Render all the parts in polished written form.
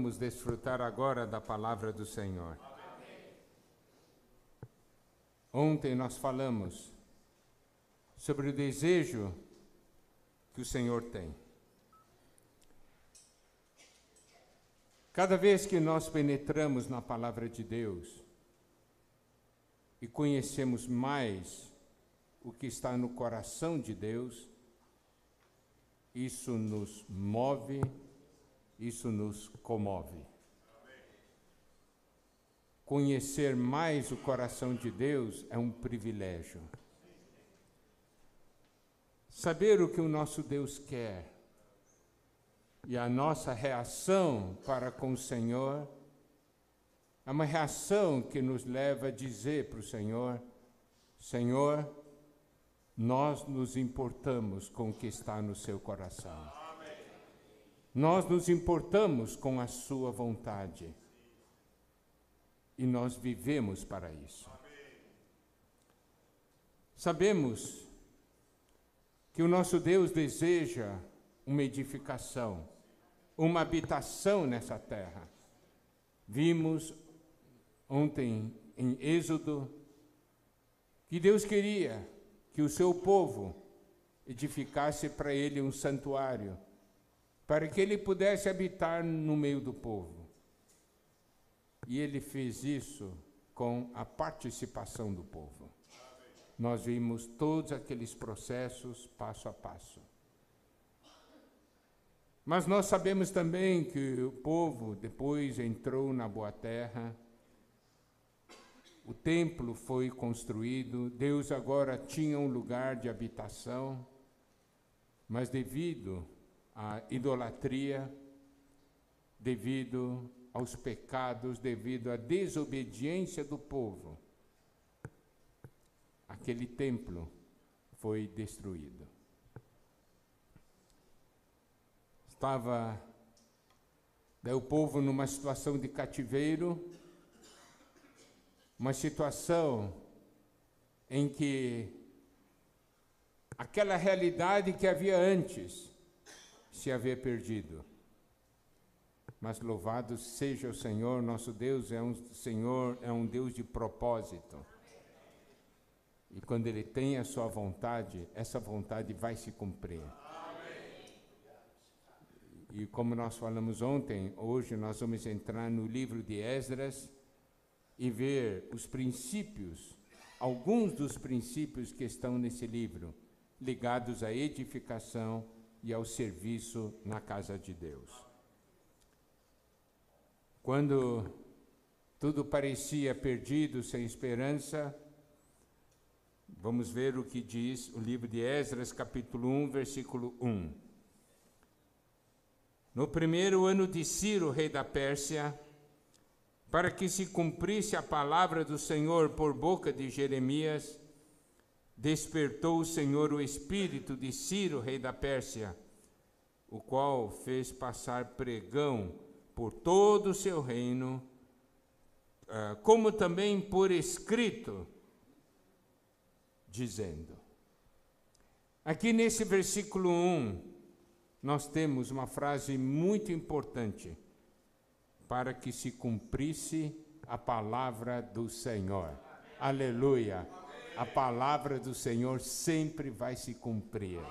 vamos desfrutar agora da palavra do Senhor. Ontem nós falamos sobre o desejo que o Senhor tem. Cada vez que nós penetramos na palavra de Deus e conhecemos mais o que está no coração de Deus, isso nos move, isso nos comove. Conhecer mais o coração de Deus é um privilégio. Saber o que o nosso Deus quer e a nossa reação para com o Senhor é uma reação que nos leva a dizer para o Senhor: Senhor, nós nos importamos com o que está no seu coração. Nós nos importamos com a sua vontade. E nós vivemos para isso. Sabemos que o nosso Deus deseja uma edificação, uma habitação nessa terra. Vimos ontem em Êxodo que Deus queria que o seu povo edificasse para ele um santuário, para que ele pudesse habitar no meio do povo. E ele fez isso com a participação do povo. Nós vimos todos aqueles processos passo a passo. Mas nós sabemos também que o povo depois entrou na boa terra, o templo foi construído, Deus agora tinha um lugar de habitação, mas devido à idolatria, devido aos pecados, devido à desobediência do povo, aquele templo foi destruído. Estava o povo numa situação de cativeiro, uma situação em que aquela realidade que havia antes se havia perdido. Mas louvado seja o Senhor, nosso Deus é um Deus de propósito. E quando Ele tem a sua vontade, essa vontade vai se cumprir. E como nós falamos ontem, hoje nós vamos entrar no livro de Esdras e ver os princípios, alguns dos princípios que estão nesse livro, ligados à edificação e ao serviço na casa de Deus. Quando tudo parecia perdido, sem esperança, vamos ver o que diz o livro de Esdras, capítulo 1, versículo 1. No primeiro ano de Ciro, rei da Pérsia, para que se cumprisse a palavra do Senhor por boca de Jeremias, despertou o Senhor o espírito de Ciro, rei da Pérsia, o qual fez passar pregão por todo o seu reino, como também por escrito, dizendo. Aqui nesse versículo 1, nós temos uma frase muito importante: para que se cumprisse a palavra do Senhor. Aleluia! A palavra do Senhor sempre vai se cumprir.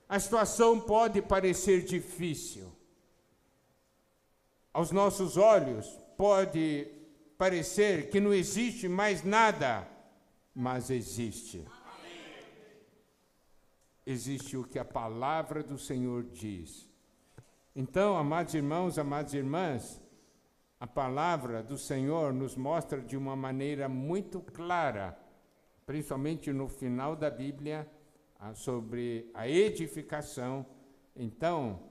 A situação pode parecer difícil. Aos nossos olhos pode parecer que não existe mais nada, mas existe. Existe o que a palavra do Senhor diz. Então, amados irmãos, amadas irmãs, a palavra do Senhor nos mostra de uma maneira muito clara, principalmente no final da Bíblia, sobre a edificação. Então,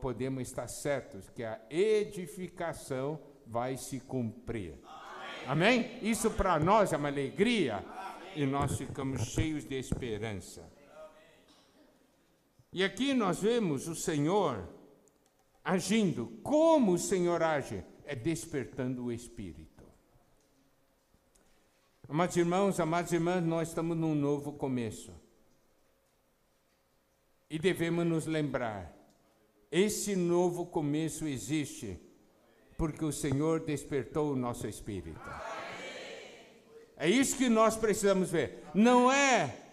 podemos estar certos que a edificação vai se cumprir. Amém? Isso para nós é uma alegria. E nós ficamos cheios de esperança. E aqui nós vemos o Senhor agindo. Como o Senhor age? É despertando o Espírito. Amados irmãos, amadas irmãs, nós estamos num novo começo. E devemos nos lembrar, Esse novo começo existe porque o Senhor despertou o nosso espírito. É isso que nós precisamos ver. Não é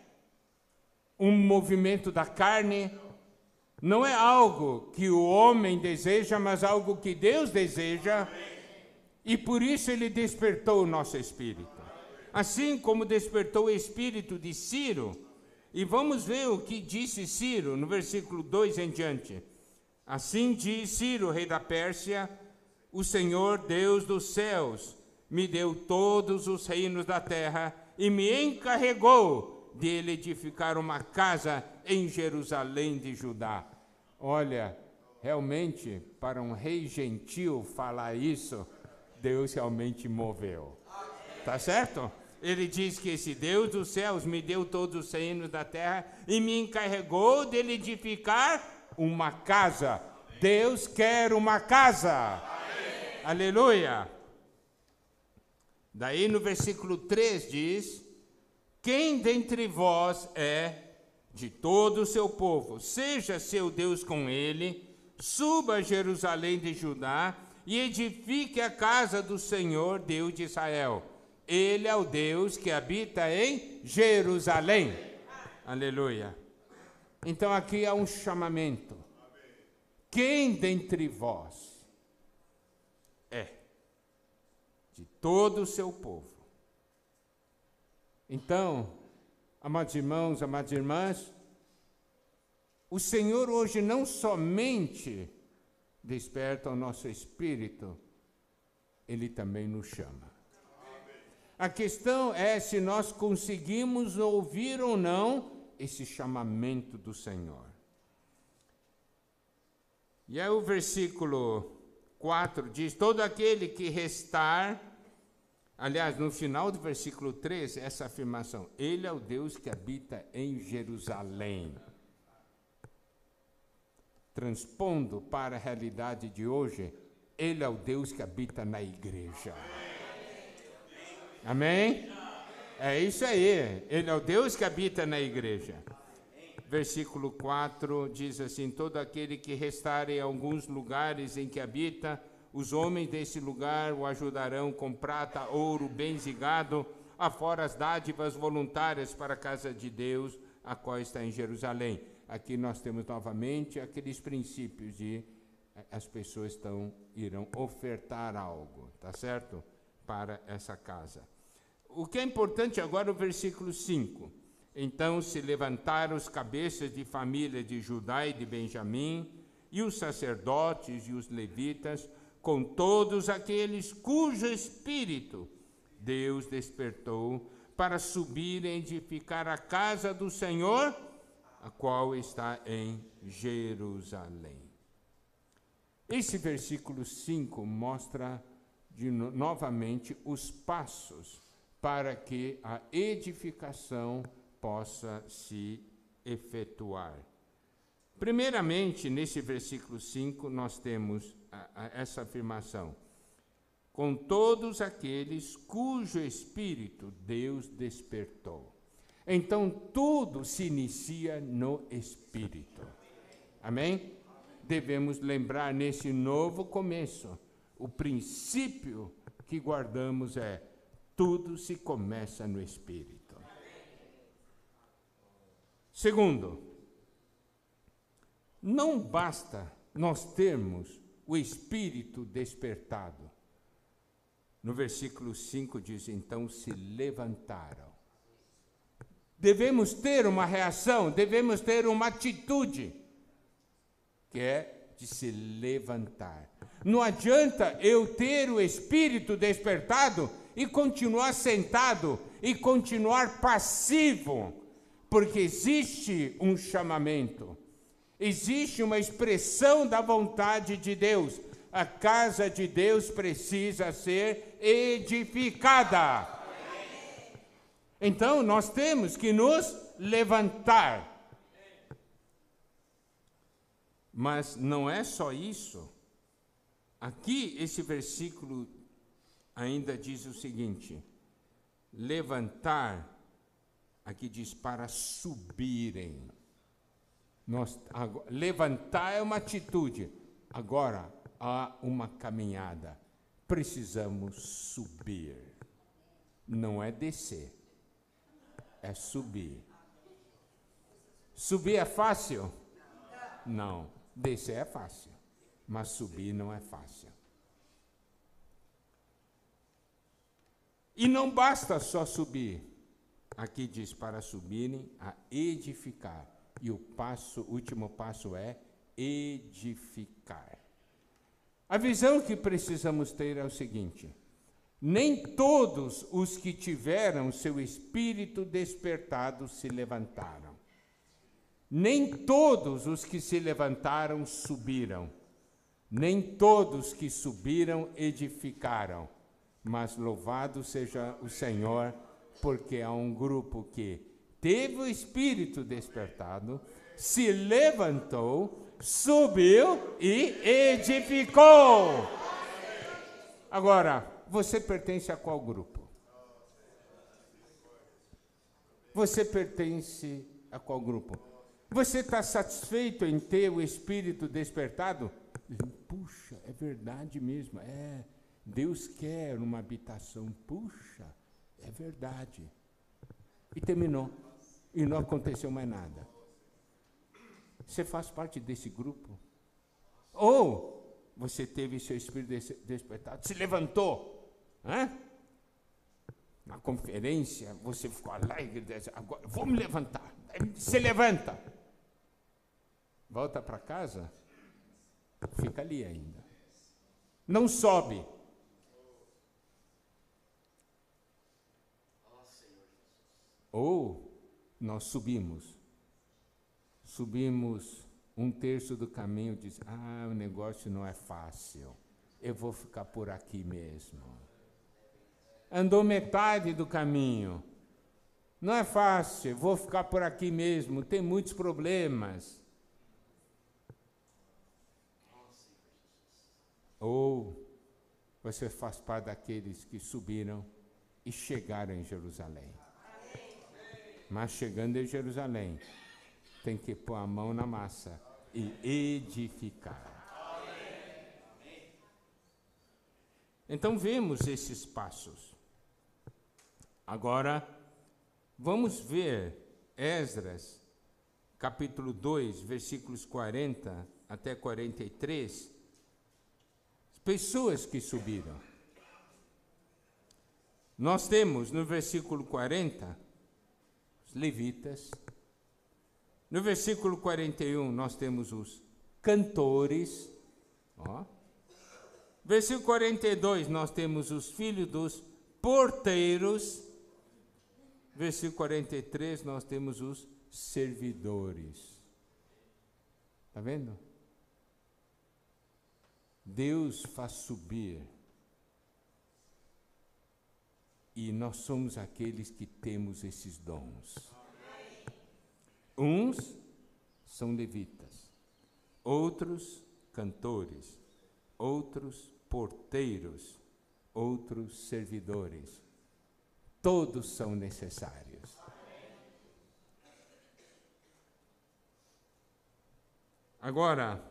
um movimento da carne, não é algo que o homem deseja, mas algo que Deus deseja, e por isso ele despertou o nosso espírito. Assim como despertou o espírito de Ciro, e vamos ver o que disse Ciro no versículo 2 em diante. Assim diz Ciro, rei da Pérsia: o Senhor Deus dos céus me deu todos os reinos da terra e me encarregou de ele edificar uma casa em Jerusalém de Judá. Olha, realmente, para um rei gentil falar isso, Deus realmente moveu. Tá certo? Ele diz que esse Deus dos céus me deu todos os reinos da terra e me encarregou de ele edificar uma casa. Deus quer uma casa. Amém. Aleluia. Daí no versículo 3 diz: quem dentre vós é de todo o seu povo, seja seu Deus com ele, suba a Jerusalém de Judá e edifique a casa do Senhor, Deus de Israel. Ele é o Deus que habita em Jerusalém. Aleluia. Então aqui há um chamamento. Quem dentre vós é de todo o seu povo? Então, amados irmãos, amadas irmãs, o Senhor hoje não somente desperta o nosso espírito, Ele também nos chama. A questão é se nós conseguimos ouvir ou não esse chamamento do Senhor. E aí o versículo 4 diz: todo aquele que restar, aliás, no final do versículo 3, essa afirmação: ele é o Deus que habita em Jerusalém. Transpondo para a realidade de hoje, ele é o Deus que habita na igreja. Amém? É isso aí, ele é o Deus que habita na igreja. Versículo 4 diz assim: todo aquele que restar em alguns lugares em que habita, os homens desse lugar o ajudarão com prata, ouro, bens e gado, afora as dádivas voluntárias para a casa de Deus, a qual está em Jerusalém. Aqui nós temos novamente aqueles princípios de as pessoas irão ofertar algo, tá certo? Para essa casa. O que é importante agora é o versículo 5. Então se levantaram os cabeças de família de Judá e de Benjamim, e os sacerdotes e os levitas, com todos aqueles cujo espírito Deus despertou, para subir e edificar a casa do Senhor, a qual está em Jerusalém. Esse versículo 5 mostra novamente os passos para que a edificação possa se efetuar. Primeiramente, nesse versículo 5, nós temos essa afirmação: com todos aqueles cujo espírito Deus despertou. Então, tudo se inicia no espírito. Amém? Devemos lembrar nesse novo começo, o princípio que guardamos é: tudo se começa no espírito. Segundo, não basta nós termos o espírito despertado. No versículo 5 diz: então se levantaram. Devemos ter uma reação, devemos ter uma atitude, que é de se levantar. Não adianta eu ter o espírito despertado e continuar sentado e continuar passivo, porque existe um chamamento, existe uma expressão da vontade de Deus. A casa de Deus precisa ser edificada. Então, nós temos que nos levantar. Mas não é só isso. Aqui, esse versículo ainda diz o seguinte: levantar, aqui diz para subirem. Levantar é uma atitude. Agora há uma caminhada. Precisamos subir. Não é descer. É subir. Subir é fácil? Não. Descer é fácil. Mas subir não é fácil. E não basta só subir. Aqui diz para subirem a edificar. E o último passo é edificar. A visão que precisamos ter é o seguinte: nem todos os que tiveram seu espírito despertado se levantaram. Nem todos os que se levantaram subiram. Nem todos que subiram edificaram. Mas louvado seja o Senhor, porque há um grupo que teve o espírito despertado, se levantou, subiu e edificou. Agora, você pertence a qual grupo? Você pertence a qual grupo? Você está satisfeito em ter o espírito despertado? Puxa, é verdade mesmo, Deus quer uma habitação. Puxa, é verdade. E terminou. E não aconteceu mais nada. Você faz parte desse grupo? Ou você teve seu espírito despertado, se levantou, na conferência, você ficou alegre, agora vou me levantar. Se levanta. Volta para casa, fica ali ainda. Não sobe. Ou nós subimos um terço do caminho, diz, o negócio não é fácil, eu vou ficar por aqui mesmo. Andou metade do caminho, não é fácil, vou ficar por aqui mesmo, tem muitos problemas. Ou você faz parte daqueles que subiram e chegaram em Jerusalém. Mas chegando em Jerusalém, tem que pôr a mão na massa e edificar. Então vemos esses passos. Agora, vamos ver Esdras, capítulo 2, versículos 40 até 43. Pessoas que subiram. Nós temos no versículo 40... os levitas. No versículo 41, nós temos os cantores. Versículo 42, nós temos os filhos dos porteiros. Versículo 43, nós temos os servidores. Está vendo? Deus faz subir. E nós somos aqueles que temos esses dons. Uns são levitas, outros cantores, outros porteiros, outros servidores. Todos são necessários. Agora,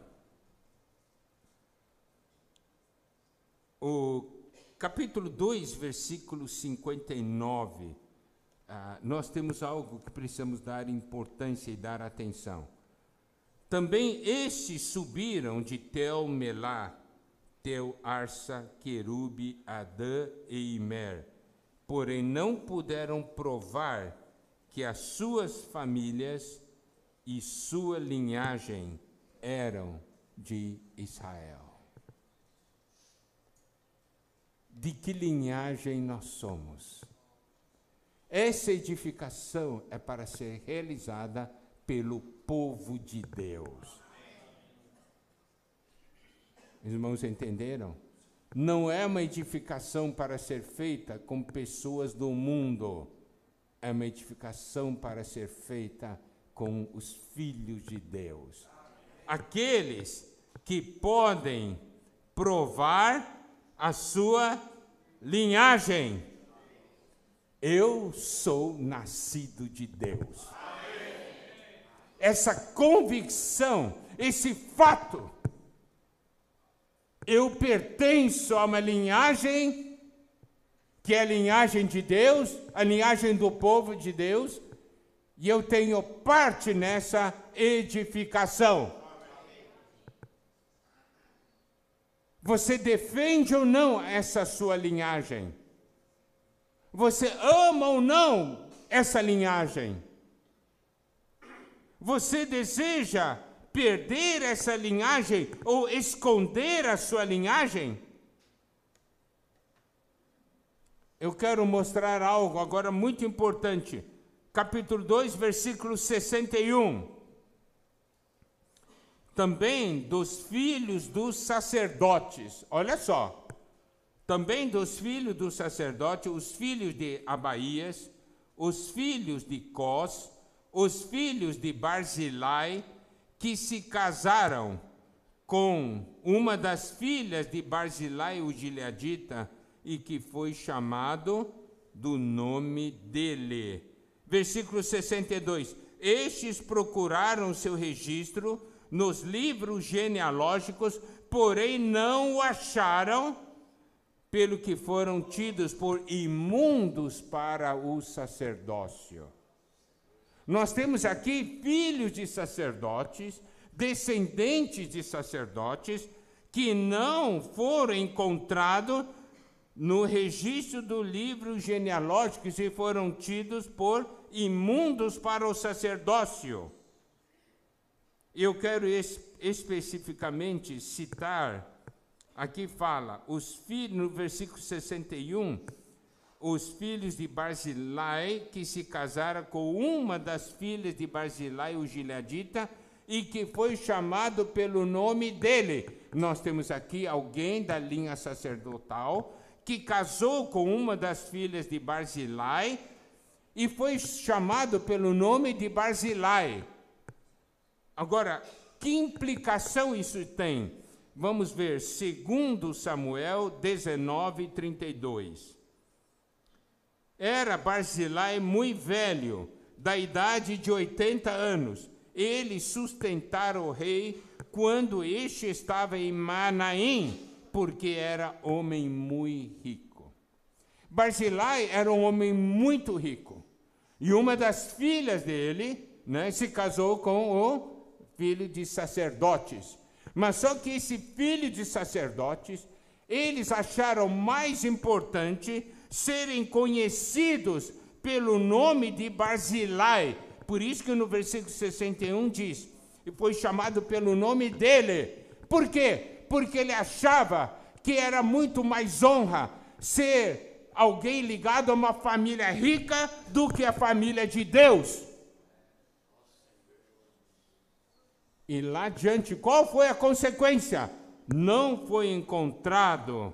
o capítulo 2, versículo 59, nós temos algo que precisamos dar importância e dar atenção. Também estes subiram de Tel-Melá, Tel-Arsa, Querube, Adã e Imer, porém não puderam provar que as suas famílias e sua linhagem eram de Israel. De que linhagem nós somos? Essa edificação é para ser realizada pelo povo de Deus. Irmãos, entenderam? Não é uma edificação para ser feita com pessoas do mundo. É uma edificação para ser feita com os filhos de Deus. Aqueles que podem provar a sua linhagem. Eu sou nascido de Deus. essa convicção, esse fato. Eu pertenço a uma linhagem que é a linhagem de Deus, a linhagem do povo de Deus, e eu tenho parte nessa edificação. Você defende ou não essa sua linhagem? Você ama ou não essa linhagem? Você deseja perder essa linhagem ou esconder a sua linhagem? Eu quero mostrar algo agora muito importante. Capítulo 2, versículo 61. Também dos filhos dos sacerdotes, olha só, também dos filhos dos sacerdotes, os filhos de Abaías, os filhos de Cós, os filhos de Barzilai, que se casaram com uma das filhas de Barzilai, o gileadita, e que foi chamado do nome dele. Versículo 62. Estes procuraram seu registro nos livros genealógicos, porém não o acharam, pelo que foram tidos por imundos para o sacerdócio. Nós temos aqui filhos de sacerdotes, descendentes de sacerdotes, que não foram encontrados no registro do livro genealógico e foram tidos por imundos para o sacerdócio. Eu quero especificamente citar, aqui fala, os filhos, no versículo 61, os filhos de Barzilai, que se casaram com uma das filhas de Barzilai, o gileadita, e que foi chamado pelo nome dele. Nós temos aqui alguém da linha sacerdotal que casou com uma das filhas de Barzilai e foi chamado pelo nome de Barzilai. Agora, que implicação isso tem? Vamos ver, 2 Samuel 19:32. Era Barzilai muito velho, da idade de 80 anos. Ele sustentara o rei quando este estava em Manaim, porque era homem muito rico. Barzilai era um homem muito rico. E uma das filhas dele, se casou com o filho de sacerdotes. Mas só que esse filho de sacerdotes, eles acharam mais importante serem conhecidos pelo nome de Barzilai. Por isso que no versículo 61 diz, e foi chamado pelo nome dele. Por quê? Porque ele achava que era muito mais honra ser alguém ligado a uma família rica do que a família de Deus. E lá adiante, qual foi a consequência? Não foi encontrado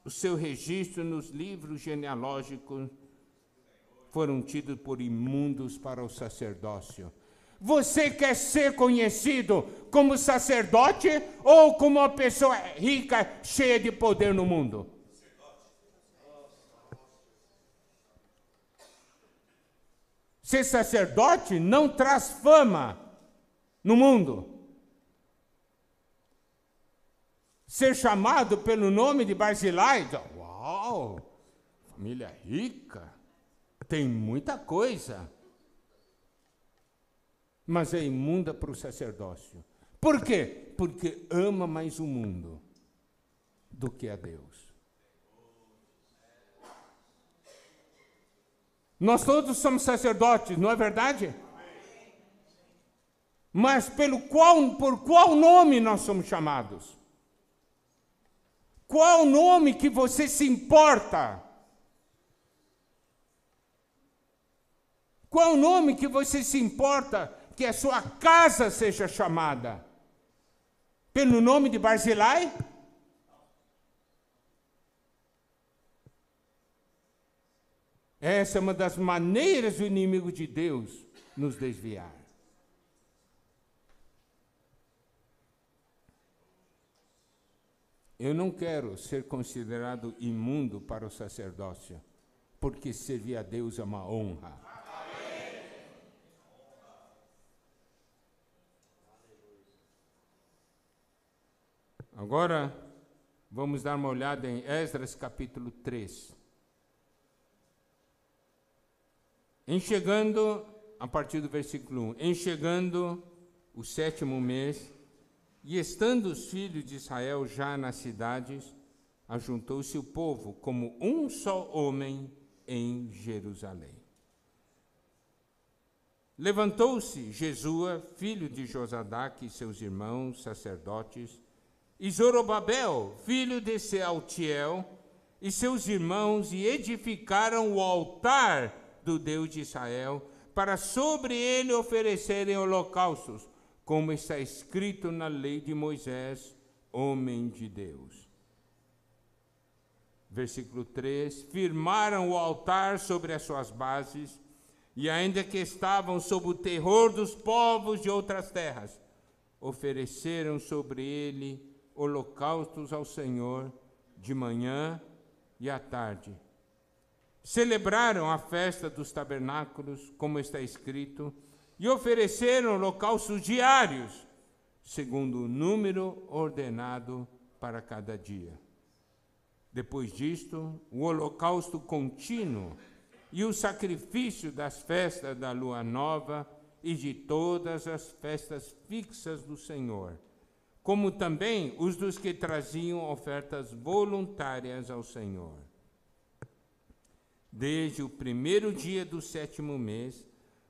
o seu registro nos livros genealógicos, foram tidos por imundos para o sacerdócio. Você quer ser conhecido como sacerdote ou como uma pessoa rica, cheia de poder no mundo? Ser sacerdote não traz fama no mundo. Ser chamado pelo nome de Barzilai, uau, família rica, tem muita coisa. Mas é imunda para o sacerdócio. Por quê? Porque ama mais o mundo do que a Deus. Nós todos somos sacerdotes, não é verdade? Mas por qual nome nós somos chamados? Qual nome que você se importa? Qual nome que você se importa que a sua casa seja chamada? Pelo nome de Barzilai? Essa é uma das maneiras do inimigo de Deus nos desviar. Eu não quero ser considerado imundo para o sacerdócio, porque servir a Deus é uma honra. Agora, vamos dar uma olhada em Esdras capítulo 3. Enchegando, a partir do versículo 1, enchegando o 7º mês, e estando os filhos de Israel já nas cidades, ajuntou-se o povo como um só homem em Jerusalém. Levantou-se Jesua, filho de Josadaque, e seus irmãos, sacerdotes, e Zorobabel, filho de Sealtiel, e seus irmãos, e edificaram o altar do Deus de Israel, para sobre ele oferecerem holocaustos, como está escrito na lei de Moisés, homem de Deus. Versículo 3, firmaram o altar sobre as suas bases, e ainda que estavam sob o terror dos povos de outras terras, ofereceram sobre ele holocaustos ao Senhor de manhã e à tarde. Celebraram a festa dos tabernáculos, como está escrito, e ofereceram holocaustos diários, segundo o número ordenado para cada dia. Depois disto, o holocausto contínuo e o sacrifício das festas da lua nova e de todas as festas fixas do Senhor, como também os dos que traziam ofertas voluntárias ao Senhor. Desde o 1º dia do 7º mês,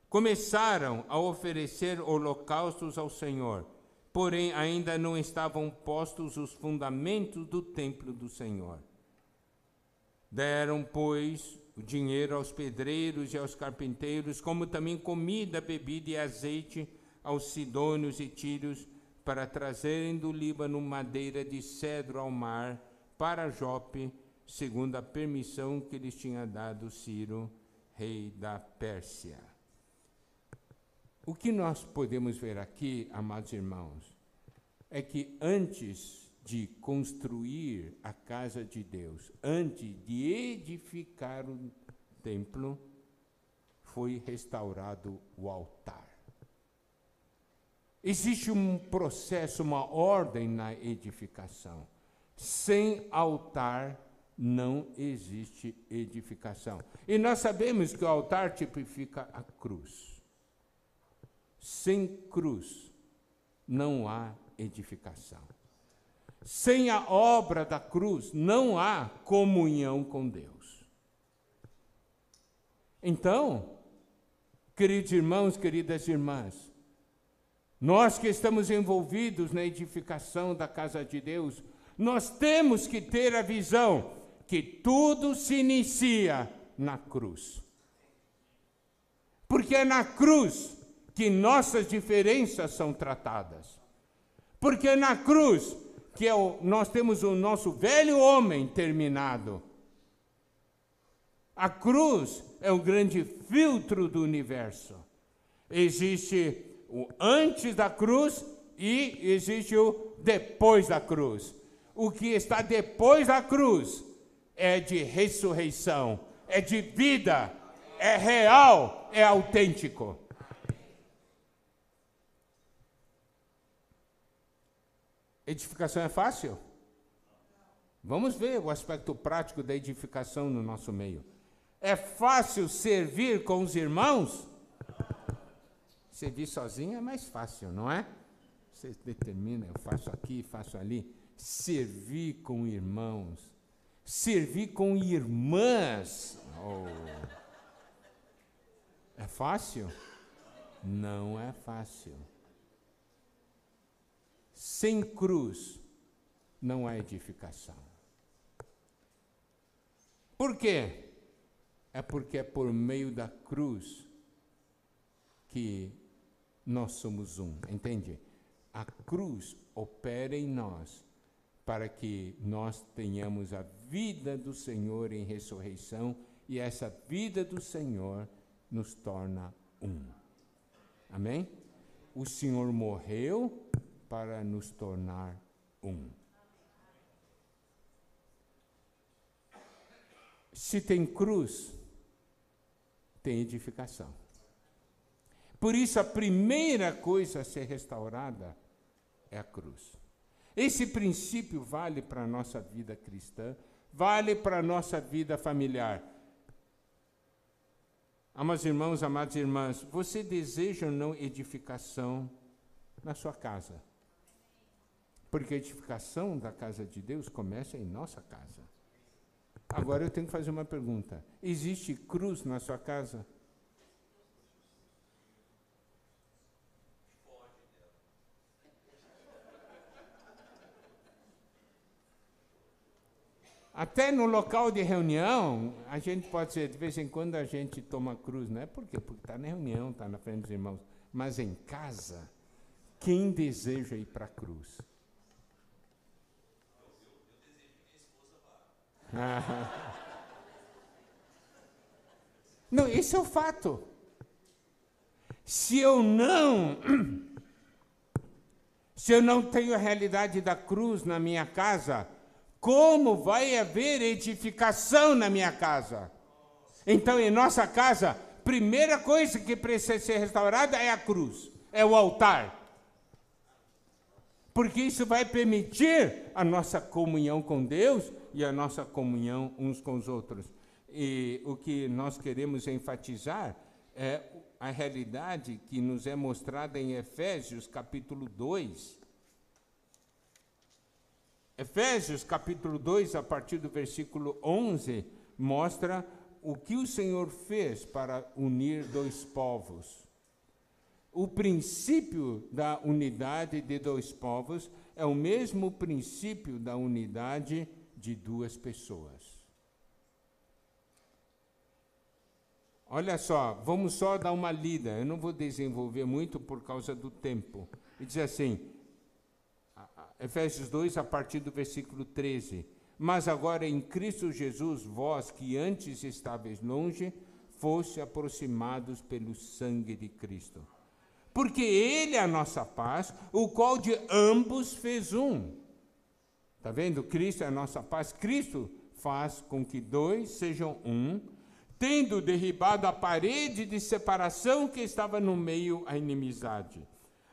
começaram a oferecer holocaustos ao Senhor, porém ainda não estavam postos os fundamentos do templo do Senhor. Deram, pois, o dinheiro aos pedreiros e aos carpinteiros, como também comida, bebida e azeite aos sidônios e tírios, para trazerem do Líbano madeira de cedro ao mar, para Jope, segundo a permissão que lhes tinha dado Ciro, rei da Pérsia. O que nós podemos ver aqui, amados irmãos, é que antes de construir a casa de Deus, antes de edificar o templo, foi restaurado o altar. Existe um processo, uma ordem na edificação. Sem altar não existe edificação. E nós sabemos que o altar tipifica a cruz. Sem cruz não há edificação. Sem a obra da cruz não há comunhão com Deus. Então, queridos irmãos, queridas irmãs, nós que estamos envolvidos na edificação da casa de Deus, nós temos que ter a visão que tudo se inicia na cruz. Porque é na cruz que nossas diferenças são tratadas. Porque é na cruz que nós temos o nosso velho homem terminado. A cruz é o grande filtro do universo. Existe o antes da cruz e existe o depois da cruz. O que está depois da cruz é de ressurreição, é de vida, é real, é autêntico. Edificação é fácil? Vamos ver o aspecto prático da edificação no nosso meio. É fácil servir com os irmãos? Servir sozinho é mais fácil, não é? Você determina, eu faço aqui, faço ali. Servir com irmãos. Servir com irmãs. Oh. É fácil? Não é fácil. Sem cruz não há edificação. Por quê? É porque é por meio da cruz que nós somos um, entende? A cruz opera em nós para que nós tenhamos a vida do Senhor em ressurreição e essa vida do Senhor nos torna um. Amém? O Senhor morreu para nos tornar um. Se tem cruz, tem edificação. Por isso, a primeira coisa a ser restaurada é a cruz. Esse princípio vale para a nossa vida cristã, vale para a nossa vida familiar. Amados irmãos, amadas irmãs, você deseja ou não edificação na sua casa? Porque a edificação da casa de Deus começa em nossa casa. Agora eu tenho que fazer uma pergunta. Existe cruz na sua casa? Até no local de reunião, a gente pode ser, de vez em quando a gente toma cruz, não é por quê? Porque está na reunião, está na frente dos irmãos. Mas em casa, quem deseja ir para a cruz? Não, esse é o fato. Se eu não tenho a realidade da cruz na minha casa, como vai haver edificação na minha casa? Então, em nossa casa, primeira coisa que precisa ser restaurada é a cruz, é o altar. Porque isso vai permitir a nossa comunhão com Deus e a nossa comunhão uns com os outros. E o que nós queremos enfatizar é a realidade que nos é mostrada em Efésios, capítulo 2. Efésios, capítulo 2, a partir do versículo 11, mostra o que o Senhor fez para unir dois povos. O princípio da unidade de dois povos é o mesmo princípio da unidade de duas pessoas. Olha só, vamos só dar uma lida, eu não vou desenvolver muito por causa do tempo. E diz assim, Efésios 2, a partir do versículo 13. Mas agora em Cristo Jesus, vós que antes estáveis longe, foste aproximados pelo sangue de Cristo. Porque Ele é a nossa paz, o qual de ambos fez um. Está vendo? Cristo é a nossa paz. Cristo faz com que dois sejam um, tendo derribado a parede de separação que estava no meio a inimizade.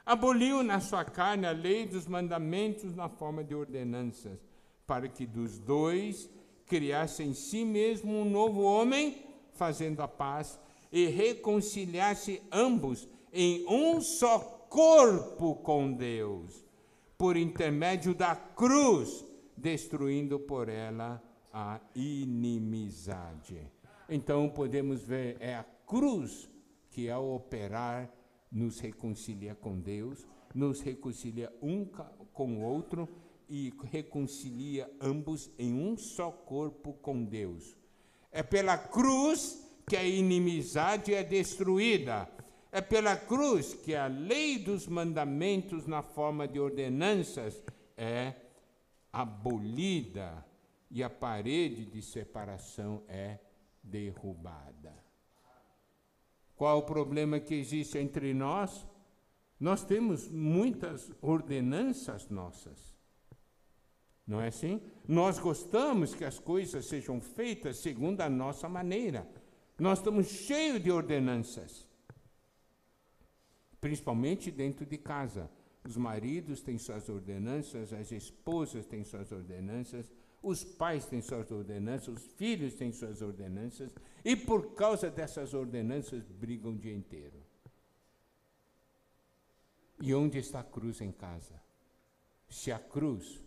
Aboliu na sua carne a lei dos mandamentos na forma de ordenanças, para que dos dois criasse em si mesmo um novo homem, fazendo a paz, e reconciliasse ambos em um só corpo com Deus, por intermédio da cruz, destruindo por ela a inimizade. Então podemos ver, é a cruz que ao operar nos reconcilia com Deus, nos reconcilia um com o outro e reconcilia ambos em um só corpo com Deus. É pela cruz que a inimizade é destruída. É pela cruz que a lei dos mandamentos na forma de ordenanças é abolida e a parede de separação é derrubada. Qual o problema que existe entre nós? Nós temos muitas ordenanças nossas. Não é assim? Nós gostamos que as coisas sejam feitas segundo a nossa maneira. Nós estamos cheios de ordenanças. Principalmente dentro de casa. Os maridos têm suas ordenanças, as esposas têm suas ordenanças, os pais têm suas ordenanças, os filhos têm suas ordenanças, e por causa dessas ordenanças brigam o dia inteiro. E onde está a cruz em casa? Se a cruz,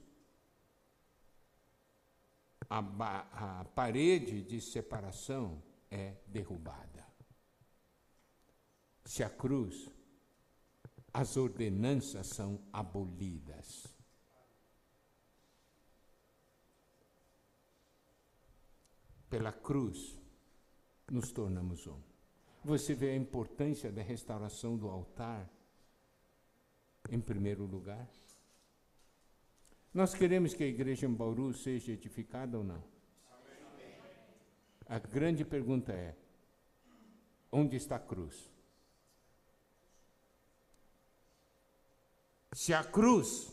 a parede de separação é derrubada. Se a cruz, as ordenanças são abolidas. Pela cruz, nos tornamos um. Você vê a importância da restauração do altar, em primeiro lugar? Nós queremos que a igreja em Bauru seja edificada ou não? Amém. A grande pergunta é, onde está a cruz? Se a cruz,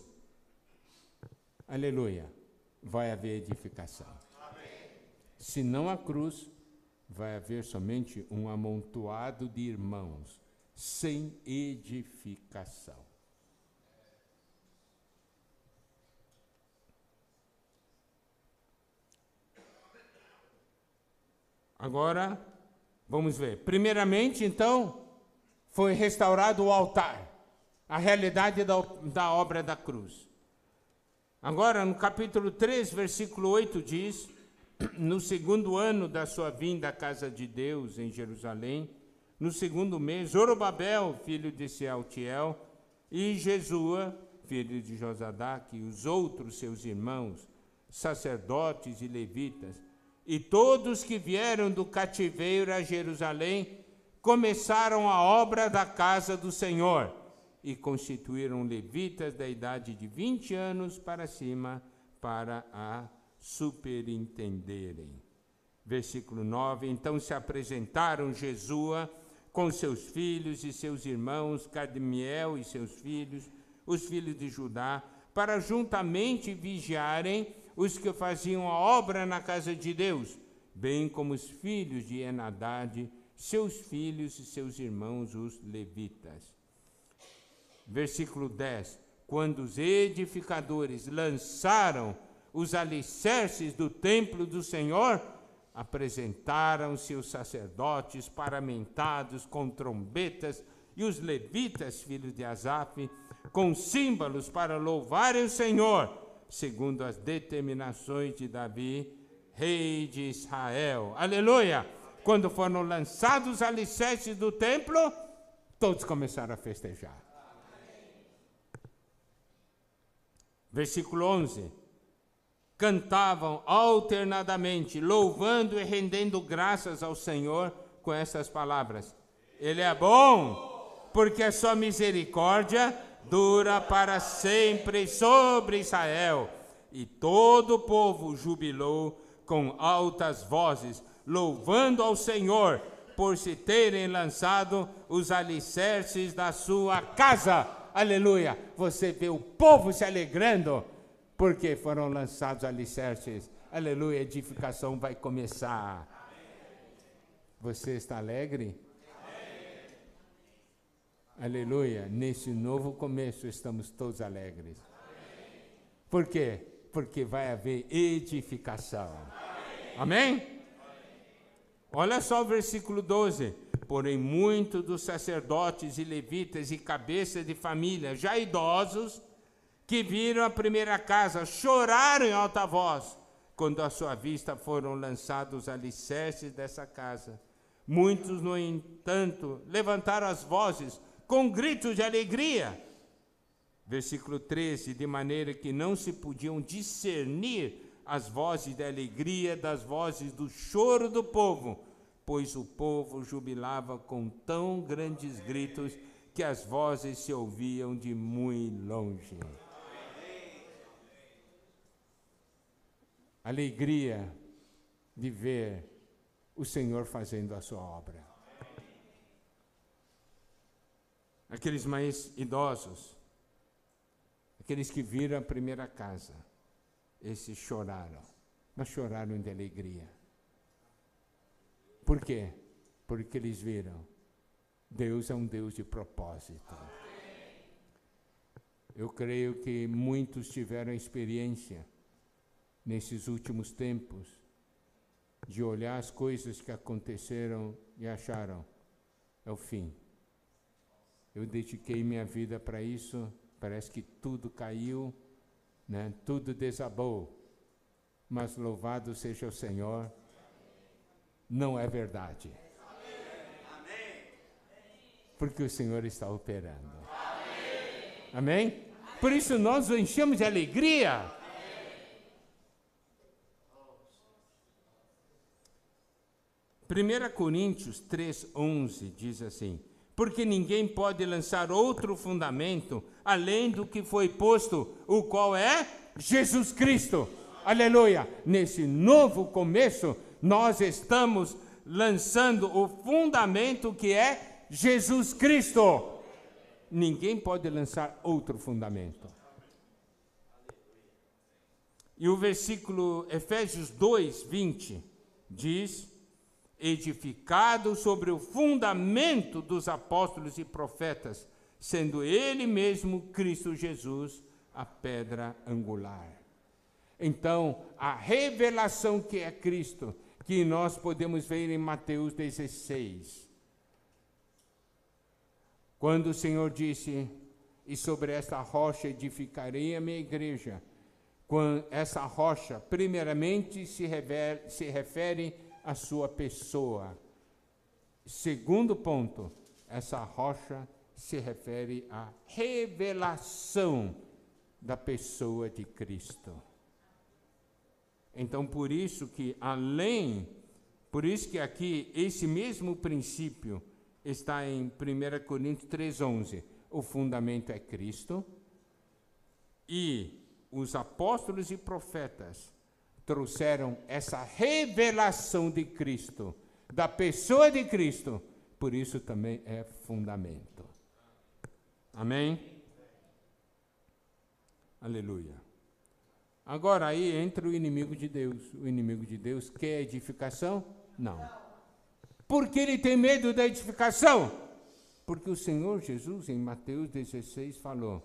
aleluia, vai haver edificação. Amém. Se não a cruz, vai haver somente um amontoado de irmãos, sem edificação. Agora, vamos ver. Primeiramente, então, foi restaurado o altar, a realidade da obra da cruz. Agora, no capítulo 3, versículo 8 diz: no segundo ano da sua vinda à casa de Deus em Jerusalém, no segundo mês, Zorobabel, filho de Sealtiel, e Jesua, filho de Josadaque, e os outros seus irmãos, sacerdotes e levitas, e todos que vieram do cativeiro a Jerusalém, começaram a obra da casa do Senhor, e constituíram levitas da idade de 20 anos para cima, para a superintenderem. Versículo 9, então se apresentaram Jesua com seus filhos e seus irmãos, Cadmiel e seus filhos, os filhos de Judá, para juntamente vigiarem os que faziam a obra na casa de Deus, bem como os filhos de Henadad, seus filhos e seus irmãos, os levitas. Versículo 10, quando os edificadores lançaram os alicerces do templo do Senhor, apresentaram-se os sacerdotes paramentados com trombetas e os levitas, filhos de Asaf, com símbolos para louvarem o Senhor, segundo as determinações de Davi, rei de Israel. Aleluia! Quando foram lançados os alicerces do templo, todos começaram a festejar. Versículo 11. Cantavam alternadamente, louvando e rendendo graças ao Senhor com essas palavras: Ele é bom, porque a sua misericórdia dura para sempre sobre Israel. E todo o povo jubilou com altas vozes, louvando ao Senhor, por se terem lançado os alicerces da sua casa. Aleluia! Você vê o povo se alegrando, porque foram lançados alicerces. Aleluia, a edificação vai começar. Você está alegre? Aleluia, nesse novo começo estamos todos alegres. Por quê? Porque vai haver edificação. Amém? Olha só o versículo 12. Porém, muitos dos sacerdotes e levitas e cabeças de família, já idosos, que viram a primeira casa, choraram em alta voz, quando à sua vista foram lançados os alicerces dessa casa. Muitos, no entanto, levantaram as vozes com gritos de alegria. Versículo 13, de maneira que não se podiam discernir as vozes de alegria das vozes do choro do povo, pois o povo jubilava com tão grandes gritos que as vozes se ouviam de muito longe. Alegria de ver o Senhor fazendo a sua obra. Aqueles mais idosos, aqueles que viram a primeira casa, esses choraram, mas choraram de alegria. Por quê? Porque eles viram, Deus é um Deus de propósito. Eu creio que muitos tiveram experiência nesses últimos tempos, de olhar as coisas que aconteceram e acharam, é o fim. Eu dediquei minha vida para isso, parece que tudo caiu, né? Tudo desabou, mas louvado seja o Senhor, não é verdade. Porque o Senhor está operando. Amém? Por isso nós o enchemos de alegria. 1 Coríntios 3:11 diz assim: porque ninguém pode lançar outro fundamento além do que foi posto, o qual é Jesus Cristo. Aleluia! Nesse novo começo, nós estamos lançando o fundamento que é Jesus Cristo. Ninguém pode lançar outro fundamento. E o versículo Efésios 2:20 diz: edificado sobre o fundamento dos apóstolos e profetas, sendo ele mesmo, Cristo Jesus, a pedra angular. Então, a revelação que é Cristo, que nós podemos ver em Mateus 16. Quando o Senhor disse, e sobre esta rocha edificarei a minha igreja. Quando essa rocha, primeiramente, se refere à sua pessoa. Segundo ponto, essa rocha se refere à revelação da pessoa de Cristo. Então, por isso que aqui, esse mesmo princípio está em 1 Coríntios 3,11. O fundamento é Cristo, e os apóstolos e profetas trouxeram essa revelação de Cristo, da pessoa de Cristo, por isso também é fundamento. Amém? Aleluia. Agora aí entra o inimigo de Deus. O inimigo de Deus quer edificação? Não. Por que ele tem medo da edificação? Porque o Senhor Jesus, em Mateus 16, falou: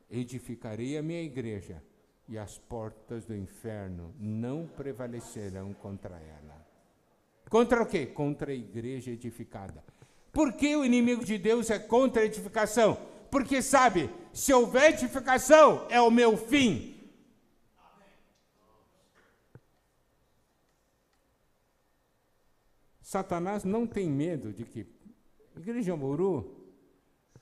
edificarei a minha igreja, e as portas do inferno não prevalecerão contra ela. Contra o quê? Contra a igreja edificada. Por que o inimigo de Deus é contra a edificação? Porque sabe, se houver edificação, é o meu fim. Satanás não tem medo de que a Igreja Mouru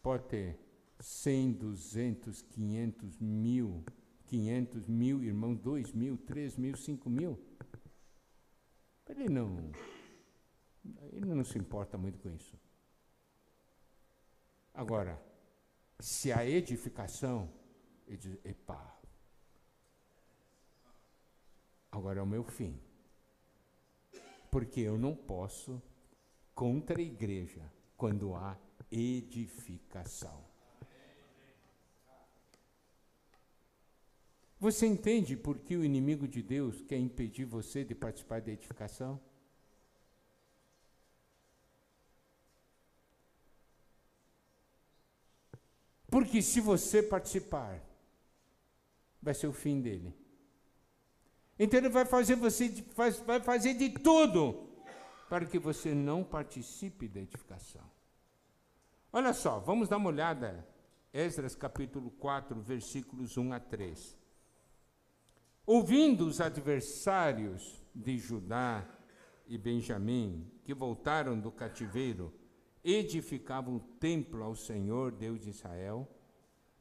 pode ter 100, 200, 500 mil irmãos, 2 mil, 3 mil, 5 mil. Ele não se importa muito com isso. Agora, se a edificação, ele diz, epá, agora é o meu fim. Porque eu não posso contra a igreja quando há edificação. Você entende por que o inimigo de Deus quer impedir você de participar da edificação? Porque se você participar, vai ser o fim dele. Então ele vai fazer de tudo para que você não participe da edificação. Olha só, vamos dar uma olhada, Esdras capítulo 4, versículos 1 a 3. Ouvindo os adversários de Judá e Benjamim, que voltaram do cativeiro, edificavam o templo ao Senhor, Deus de Israel.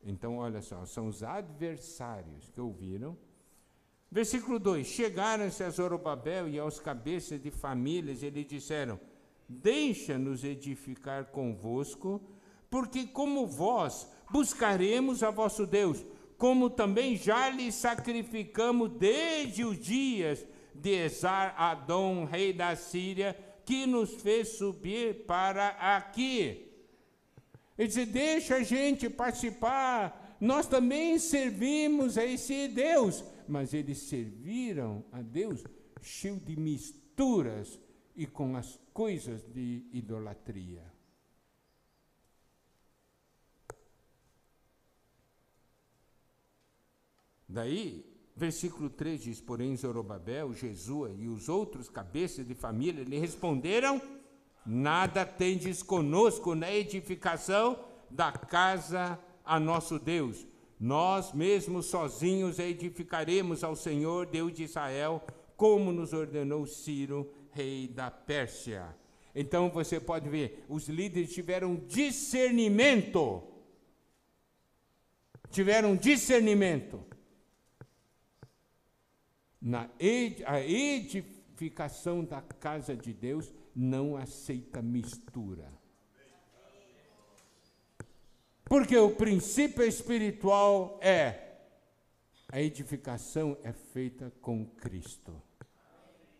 Então, olha só, são os adversários que ouviram. Versículo 2, chegaram-se a Zorobabel e aos cabeças de famílias, e lhe disseram, deixa-nos edificar convosco, porque como vós buscaremos a vosso Deus, como também já lhe sacrificamos desde os dias de Esar-Adom, rei da Síria, que nos fez subir para aqui. Ele diz, deixa a gente participar, nós também servimos a esse Deus. Mas eles serviram a Deus cheio de misturas e com as coisas de idolatria. Daí, versículo 3 diz, porém Zorobabel, Jesua e os outros cabeças de família lhe responderam, nada tendes conosco na edificação da casa a nosso Deus. Nós mesmos sozinhos edificaremos ao Senhor, Deus de Israel, como nos ordenou Ciro, rei da Pérsia. Então você pode ver, os líderes tiveram discernimento. A edificação da casa de Deus não aceita mistura. Porque o princípio espiritual a edificação é feita com Cristo,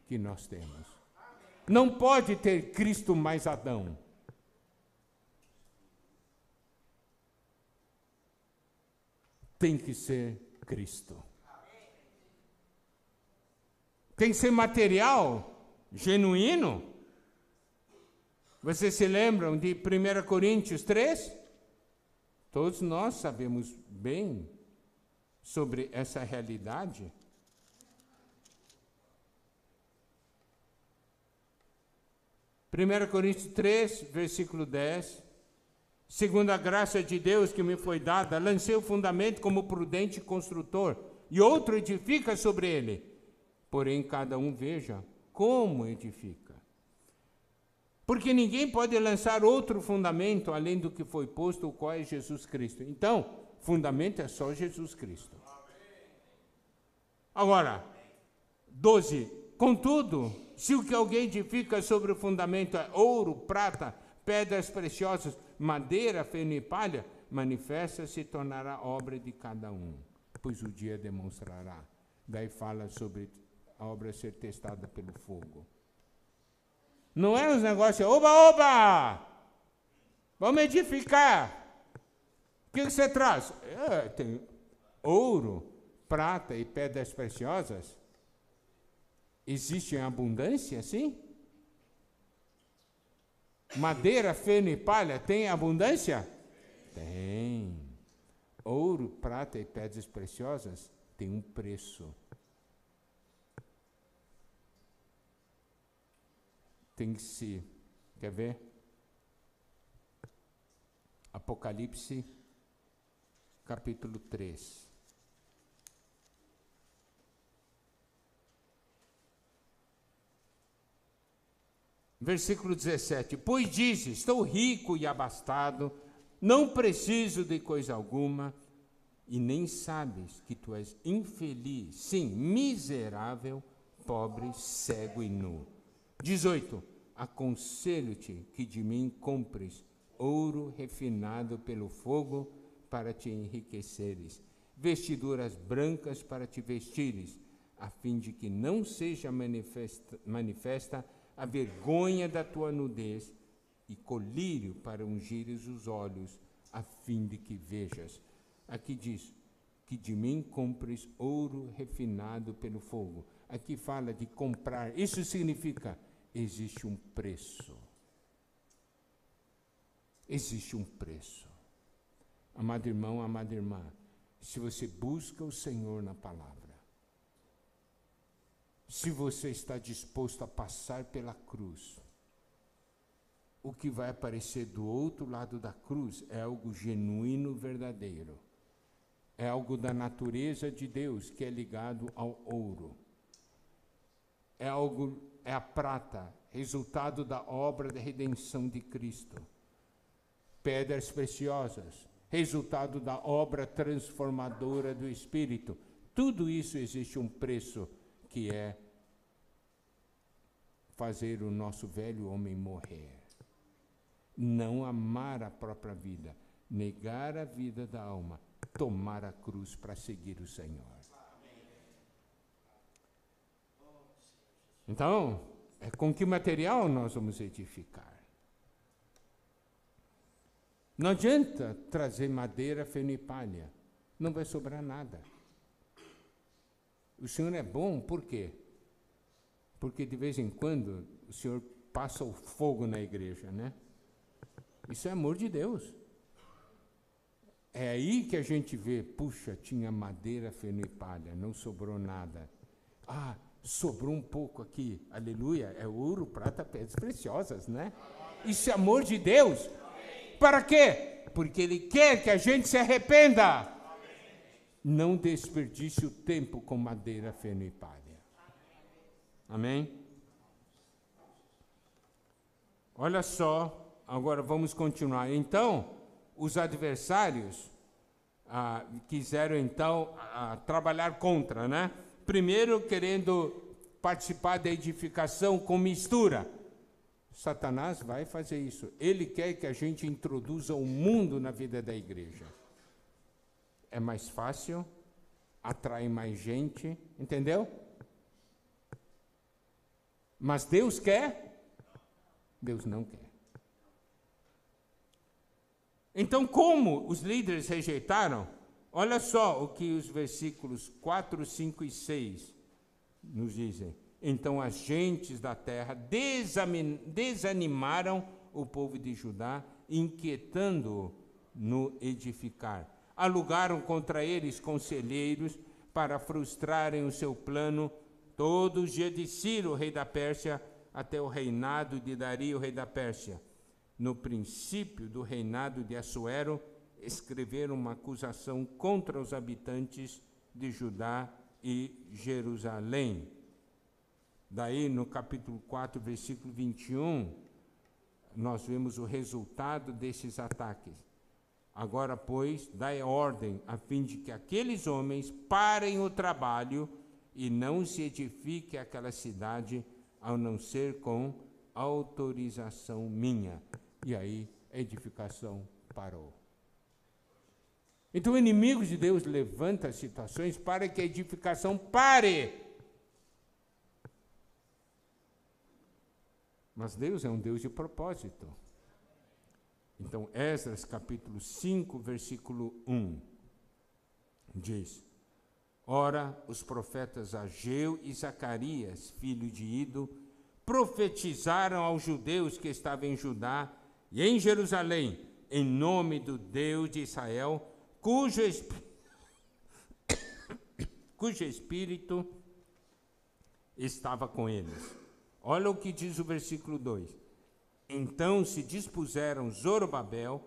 que nós temos. Não pode ter Cristo mais Adão. Tem que ser Cristo. Tem que ser material, genuíno. Vocês se lembram de 1 Coríntios 3? Todos nós sabemos bem sobre essa realidade. 1 Coríntios 3, versículo 10. Segundo a graça de Deus que me foi dada, lancei o fundamento como prudente construtor, e outro edifica sobre ele. Porém, cada um veja como edifica. Porque ninguém pode lançar outro fundamento além do que foi posto, o qual é Jesus Cristo. Então, fundamento é só Jesus Cristo. Agora, 12. Contudo, se o que alguém edifica sobre o fundamento é ouro, prata, pedras preciosas, madeira, feno e palha, manifesta se tornará obra de cada um, pois o dia demonstrará. Daí fala sobre a obra ser testada pelo fogo. Não é uns negócios, oba! Vamos edificar. O que você traz? Tem ouro, prata e pedras preciosas. Existe em abundância, sim? Madeira, feno e palha, tem abundância? Tem. Ouro, prata e pedras preciosas tem um preço. Tem que se, quer ver? Apocalipse, capítulo 3. Versículo 17. Pois dizes, estou rico e abastado, não preciso de coisa alguma, e nem sabes que tu és infeliz, sim, miserável, pobre, cego e nu. 18. Aconselho-te que de mim compres ouro refinado pelo fogo para te enriqueceres, vestiduras brancas para te vestires, a fim de que não seja manifesta a vergonha da tua nudez, e colírio para ungires os olhos, a fim de que vejas. Aqui diz que de mim compres ouro refinado pelo fogo. Aqui fala de comprar. Isso significa, existe um preço. Existe um preço. Amado irmão, amada irmã, se você busca o Senhor na palavra, se você está disposto a passar pela cruz, o que vai aparecer do outro lado da cruz é algo genuíno, verdadeiro. É algo da natureza de Deus que é ligado ao ouro. É a prata, resultado da obra da redenção de Cristo. Pedras preciosas, resultado da obra transformadora do Espírito. Tudo isso existe um preço, que é fazer o nosso velho homem morrer. Não amar a própria vida, negar a vida da alma, tomar a cruz para seguir o Senhor. Então, com que material nós vamos edificar? Não adianta trazer madeira, feno e palha. Não vai sobrar nada. O Senhor é bom, por quê? Porque de vez em quando o Senhor passa o fogo na igreja, né? Isso é amor de Deus. É aí que a gente vê, puxa, tinha madeira, feno e palha, não sobrou nada. Ah, sobrou um pouco aqui, aleluia, é ouro, prata, pedras preciosas, né? Isso é amor de Deus. Para quê? Porque Ele quer que a gente se arrependa. Não desperdice o tempo com madeira, feno e palha. Amém? Olha só, agora vamos continuar. Então, os adversários quiseram então trabalhar contra, né? Primeiro, querendo participar da edificação com mistura. Satanás vai fazer isso. Ele quer que a gente introduza o mundo na vida da igreja. É mais fácil, atrai mais gente, entendeu? Mas Deus quer? Deus não quer. Então, como os líderes rejeitaram, olha só o que os versículos 4, 5 e 6 nos dizem. Então as gentes da terra desanimaram o povo de Judá, inquietando-o no edificar. Alugaram contra eles conselheiros para frustrarem o seu plano. Todos os dias de Ciro, rei da Pérsia, até o reinado de Dario, rei da Pérsia. No princípio do reinado de Assuero, escreveram uma acusação contra os habitantes de Judá e Jerusalém. Daí, no capítulo 4, versículo 21, nós vemos o resultado desses ataques. Agora, pois, dai ordem a fim de que aqueles homens parem o trabalho e não se edifique aquela cidade, ao não ser com autorização minha. E aí, a edificação parou. Então, o inimigo de Deus levanta situações para que a edificação pare. Mas Deus é um Deus de propósito. Então, Esdras, capítulo 5, versículo 1, diz: Ora, os profetas Ageu e Zacarias, filho de Ido, profetizaram aos judeus que estavam em Judá e em Jerusalém, em nome do Deus de Israel, cujo espírito estava com eles. Olha o que diz o versículo 2. Então se dispuseram Zorobabel,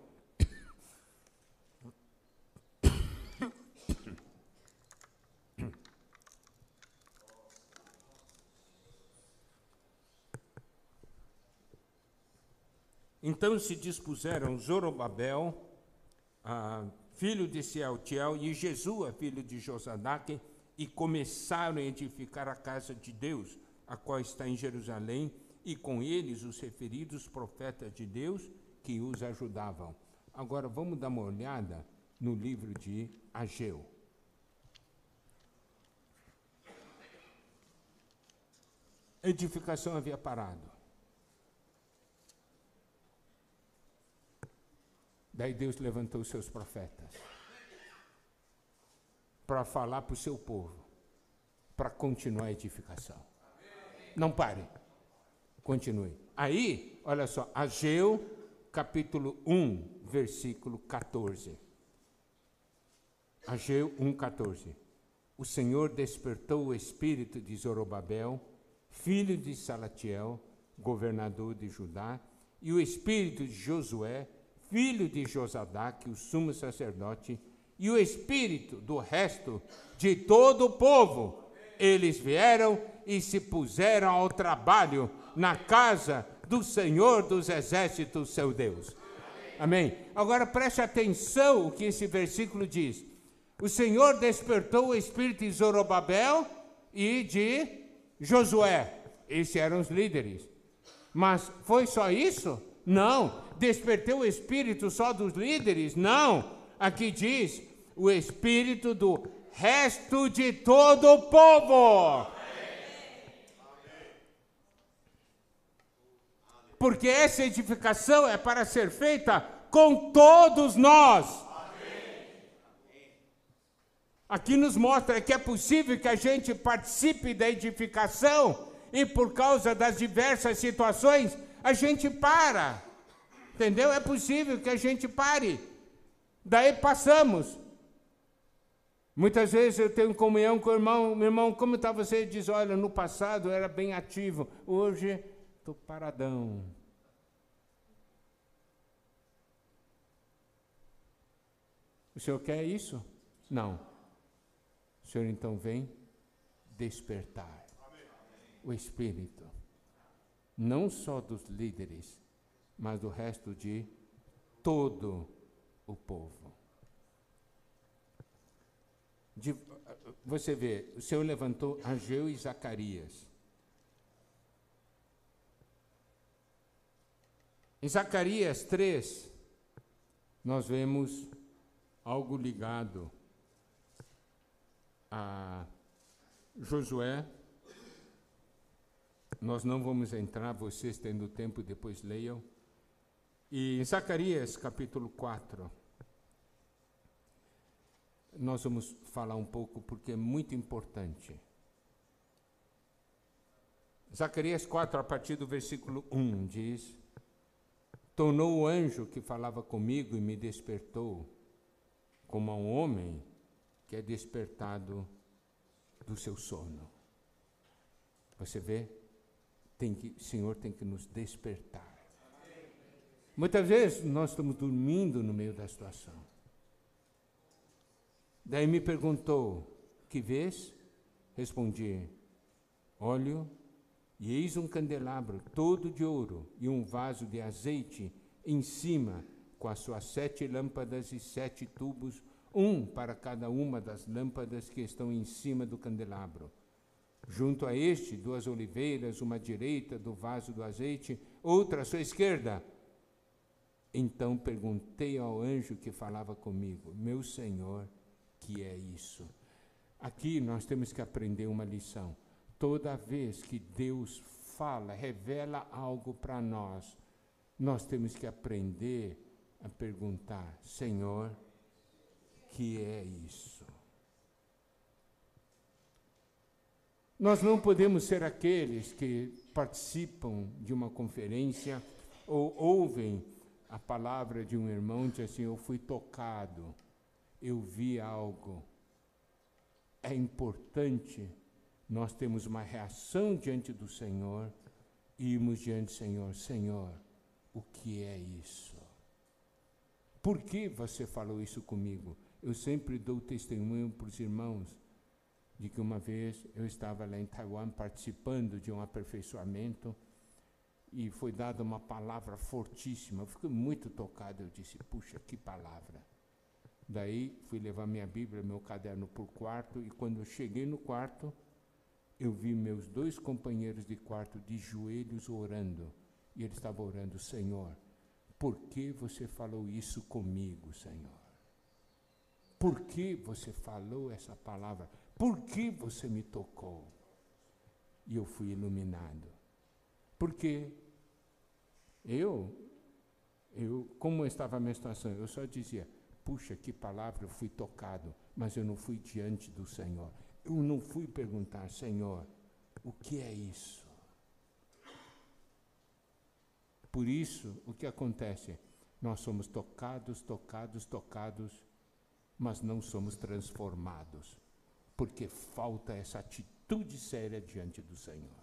filho de Sealtiel, e Jesua, filho de Josadaque, e começaram a edificar a casa de Deus, a qual está em Jerusalém, e com eles os referidos profetas de Deus que os ajudavam. Agora vamos dar uma olhada no livro de Ageu. A edificação havia parado. Daí Deus levantou os seus profetas para falar para o seu povo, para continuar a edificação. Não pare. Continue. Aí, olha só, Ageu, capítulo 1, versículo 14. Ageu 1, 14. O Senhor despertou o espírito de Zorobabel, filho de Salatiel, governador de Judá, e o espírito de Josué, filho de Josadaque, o sumo sacerdote, e o espírito do resto de todo o povo. Eles vieram e se puseram ao trabalho na casa do Senhor dos Exércitos, seu Deus. Amém? Agora preste atenção o que esse versículo diz. O Senhor despertou o espírito de Zorobabel e de Josué. Esses eram os líderes. Mas foi só isso? Não. Despertou o espírito só dos líderes? Não. Aqui diz o espírito do resto de todo o povo. Porque essa edificação é para ser feita com todos nós. Aqui nos mostra que é possível que a gente participe da edificação e por causa das diversas situações, a gente para. Entendeu? É possível que a gente pare. Daí passamos. Muitas vezes eu tenho comunhão com o irmão. Meu irmão, como está você? Ele diz, olha, no passado eu era bem ativo. Hoje estou paradão. O senhor quer isso? Não. O senhor então vem despertar o espírito, não só dos líderes, mas do resto de todo o povo. Você vê, o Senhor levantou Ageu e Zacarias. Em Zacarias 3, nós vemos algo ligado a Josué. Nós não vamos entrar, vocês tendo tempo, depois leiam. E em Zacarias, capítulo 4, nós vamos falar um pouco, porque é muito importante. Zacarias 4, a partir do versículo 1, diz: tornou o anjo que falava comigo e me despertou, como a um homem que é despertado do seu sono. Você vê? o Senhor tem que nos despertar. Muitas vezes nós estamos dormindo no meio da situação. Daí me perguntou, que vês? Respondi, olho, e eis um candelabro todo de ouro e um vaso de azeite em cima, com as suas 7 lâmpadas e 7 tubos, um para cada uma das lâmpadas que estão em cima do candelabro. Junto a este, 2 oliveiras, uma à direita do vaso do azeite, outra à sua esquerda. Então perguntei ao anjo que falava comigo, meu Senhor, que é isso? Aqui nós temos que aprender uma lição. Toda vez que Deus fala, revela algo para nós, nós temos que aprender a perguntar, Senhor, que é isso? Nós não podemos ser aqueles que participam de uma conferência ou ouvem a palavra de um irmão e dizem assim, eu fui tocado, eu vi algo. É importante nós termos uma reação diante do Senhor e irmos diante do Senhor. Senhor, o que é isso? Por que você falou isso comigo? Eu sempre dou testemunho para os irmãos de que uma vez eu estava lá em Taiwan participando de um aperfeiçoamento e foi dada uma palavra fortíssima. Eu fiquei muito tocado, eu disse, puxa, que palavra. Daí fui levar minha Bíblia, meu caderno para o quarto e quando eu cheguei no quarto, eu vi meus 2 companheiros de quarto de joelhos orando. E eles estavam orando, Senhor, por que você falou isso comigo, Senhor? Por que você falou essa palavra? Por que você me tocou? E eu fui iluminado. Porque como estava a minha situação, eu só dizia, puxa, que palavra, eu fui tocado, mas eu não fui diante do Senhor. Eu não fui perguntar, Senhor, o que é isso? Por isso, o que acontece? Nós somos tocados, mas não somos transformados, porque falta essa atitude séria diante do Senhor.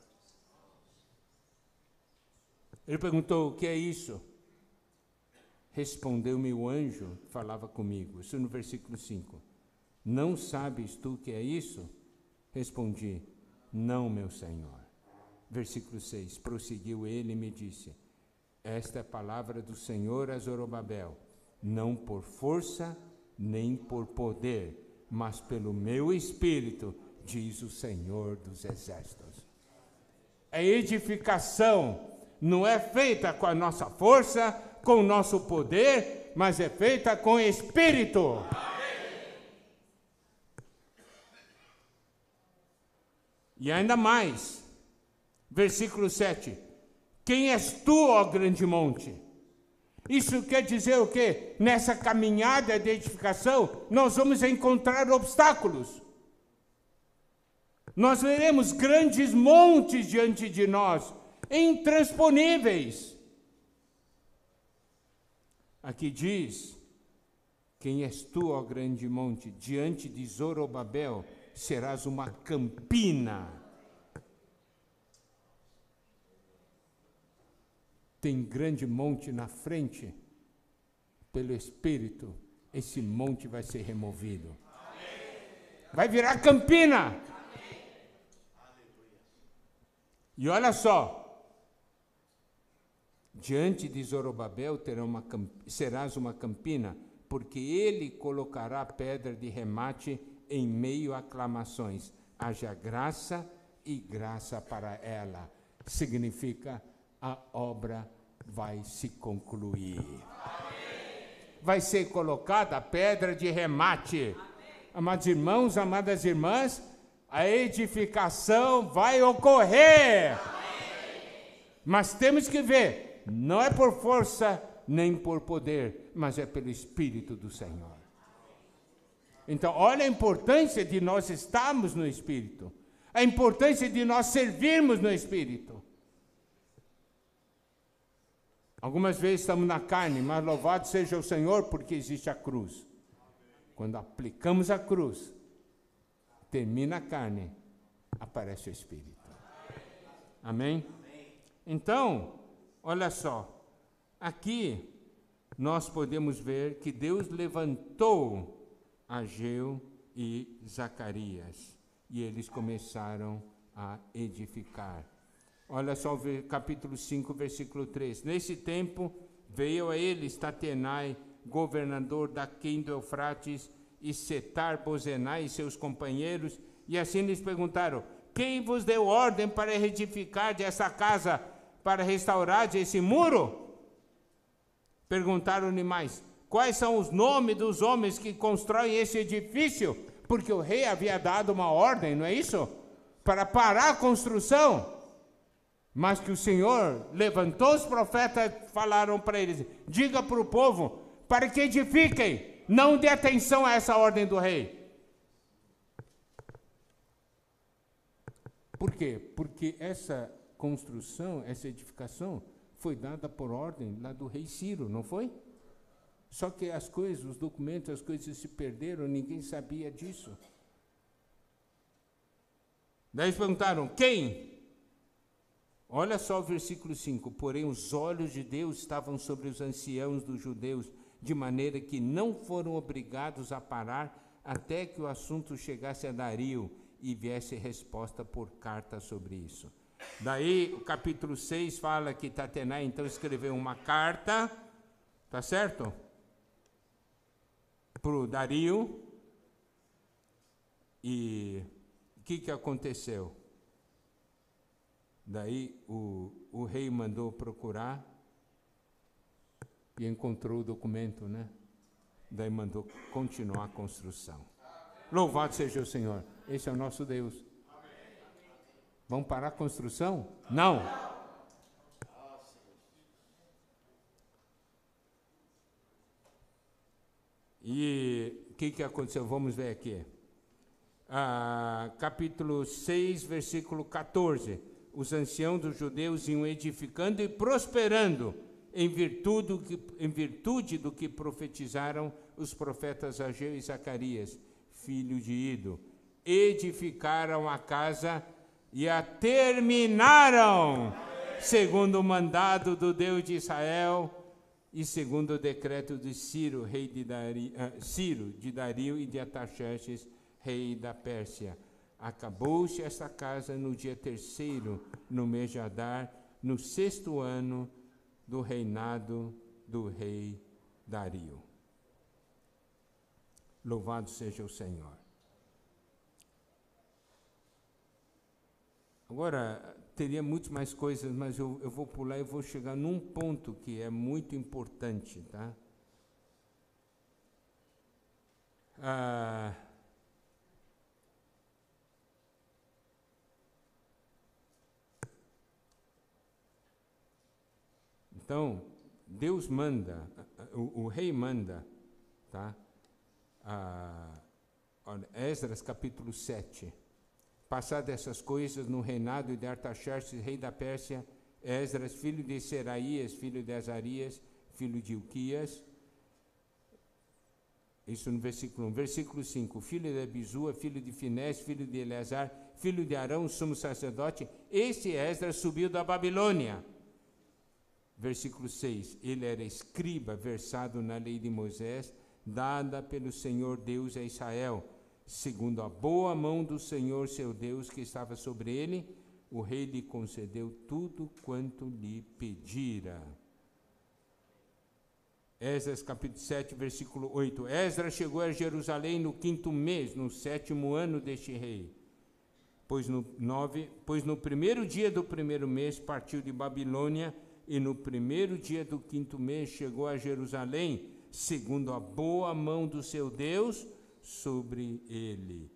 Ele perguntou, o que é isso? Respondeu-me o anjo que falava comigo, isso no versículo 5. Não sabes tu o que é isso? Respondi, não, meu Senhor. Versículo 6, prosseguiu ele e me disse, esta é a palavra do Senhor a Zorobabel, não por força nem por poder, mas pelo meu Espírito, diz o Senhor dos Exércitos. A edificação não é feita com a nossa força, com o nosso poder, mas é feita com o Espírito. E ainda mais, versículo 7, quem és tu, ó grande monte? Isso quer dizer o quê? Nessa caminhada de edificação, nós vamos encontrar obstáculos. Nós veremos grandes montes diante de nós, intransponíveis. Aqui diz, quem és tu, ó grande monte? Diante de Zorobabel serás uma campina. Tem grande monte na frente, pelo Espírito, esse monte vai ser removido. Vai virar campina. E olha só, diante de Zorobabel serás uma campina, porque ele colocará pedra de remate em meio a aclamações. Haja graça e graça para ela. Significa a obra vai se concluir. Vai ser colocada a pedra de remate. Amados irmãos, amadas irmãs, a edificação vai ocorrer. Mas temos que ver, não é por força nem por poder, mas é pelo Espírito do Senhor. Então, olha a importância de nós estarmos no Espírito, a importância de nós servirmos no Espírito. Algumas vezes estamos na carne, mas louvado seja o Senhor porque existe a cruz. Quando aplicamos a cruz, termina a carne, aparece o Espírito. Amém? Então, olha só, aqui nós podemos ver que Deus levantou Ageu e Zacarias, e eles começaram a edificar. Olha só o capítulo 5, versículo 3. Nesse tempo veio a eles Tatenai, governador daquém do Eufrates, e Setar-Bozenai e seus companheiros, e assim lhes perguntaram: quem vos deu ordem para edificar essa casa, para restaurar esse muro? Perguntaram-lhe mais: quais são os nomes dos homens que constroem esse edifício? Porque o rei havia dado uma ordem, não é isso? Para parar a construção. Mas que o Senhor levantou os profetas, falaram para eles: diga para o povo, para que edifiquem, não dê atenção a essa ordem do rei. Por quê? Porque essa construção, essa edificação, foi dada por ordem lá do rei Ciro, não foi? Só que as coisas, os documentos, as coisas se perderam, ninguém sabia disso. Daí eles perguntaram: quem? Olha só o versículo 5. Porém, os olhos de Deus estavam sobre os anciãos dos judeus, de maneira que não foram obrigados a parar até que o assunto chegasse a Dario e viesse resposta por carta sobre isso. Daí, o capítulo 6 fala que Tatenai então escreveu uma carta, tá certo? Para o Dario. E o que aconteceu? Daí o rei mandou procurar e encontrou o documento, né? Daí mandou continuar a construção. Louvado seja o Senhor. Esse é o nosso Deus. Vamos parar a construção? Não. E o que aconteceu? Vamos ver aqui. Capítulo 6, versículo 14. Os anciãos dos judeus iam edificando e prosperando em virtude do que profetizaram os profetas Ageu e Zacarias, filho de Ido. Edificaram a casa e a terminaram, segundo o mandado do Deus de Israel e segundo o decreto de Ciro, rei de Dario e de Artaxerxes, rei da Pérsia. Acabou-se esta casa no dia 3º, no mês de Adar, no 6º ano do reinado do rei Dario. Louvado seja o Senhor. Agora, teria muito mais coisas, mas eu vou pular e vou chegar num ponto que é muito importante, tá? Então, Deus manda, o rei manda, tá? Esdras capítulo 7. Passadas essas coisas, no reinado de Artaxerxes, rei da Pérsia, Esdras, filho de Seraías, filho de Azarias, filho de Ilquias, isso no versículo 1. Versículo 5, filho de Abisua, filho de Finés, filho de Eleazar, filho de Arão, sumo sacerdote, este Esdras subiu da Babilônia. Versículo 6, ele era escriba, versado na lei de Moisés, dada pelo Senhor Deus a Israel, segundo a boa mão do Senhor seu Deus que estava sobre ele, o rei lhe concedeu tudo quanto lhe pedira. Esdras capítulo 7, versículo 8. Esdras chegou a Jerusalém no 5º mês, no 7º ano deste rei. Pois no primeiro dia do primeiro mês partiu de Babilônia, e no primeiro dia do 5º mês chegou a Jerusalém, segundo a boa mão do seu Deus sobre ele.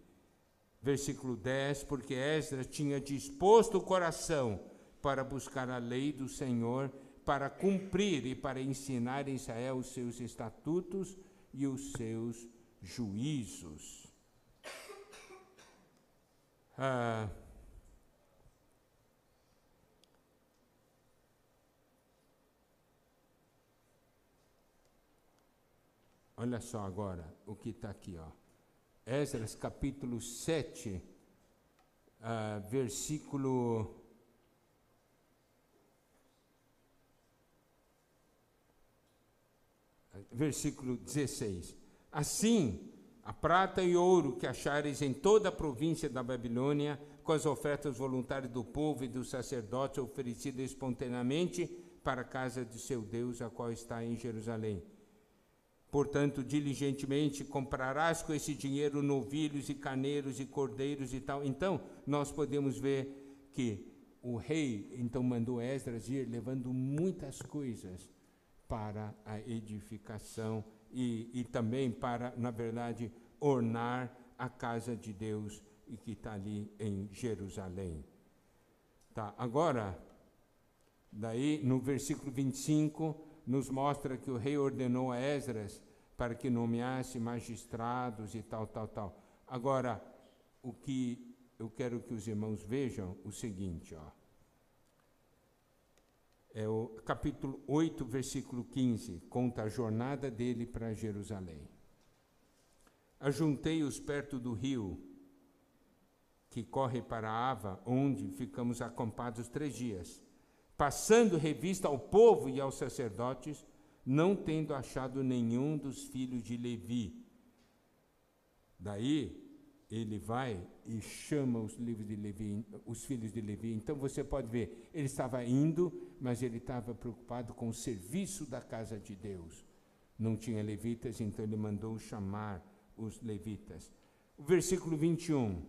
Versículo 10, porque Esdras tinha disposto o coração para buscar a lei do Senhor, para cumprir e para ensinar em Israel os seus estatutos e os seus juízos. Olha só agora o que está aqui, ó. Esdras capítulo 7, versículo versículo 16. Assim, a prata e ouro que achares em toda a província da Babilônia, com as ofertas voluntárias do povo e dos sacerdotes oferecidas espontaneamente para a casa de seu Deus, a qual está em Jerusalém. Portanto, diligentemente comprarás com esse dinheiro novilhos e carneiros e cordeiros e tal. Então, nós podemos ver que o rei então mandou Esdras ir levando muitas coisas para a edificação e também para, na verdade, ornar a casa de Deus e que está ali em Jerusalém. Tá, agora, daí no versículo 25, nos mostra que o rei ordenou a Esdras para que nomeasse magistrados e tal. Agora, o que eu quero que os irmãos vejam, o seguinte, é o capítulo 8, versículo 15, conta a jornada dele para Jerusalém. Ajuntei-os perto do rio, que corre para Ava, onde ficamos acampados 3 dias, passando revista ao povo e aos sacerdotes, não tendo achado nenhum dos filhos de Levi. Daí, ele vai e chama os filhos de Levi. Então, você pode ver, ele estava indo, mas ele estava preocupado com o serviço da casa de Deus. Não tinha levitas, então ele mandou chamar os levitas. O versículo 21.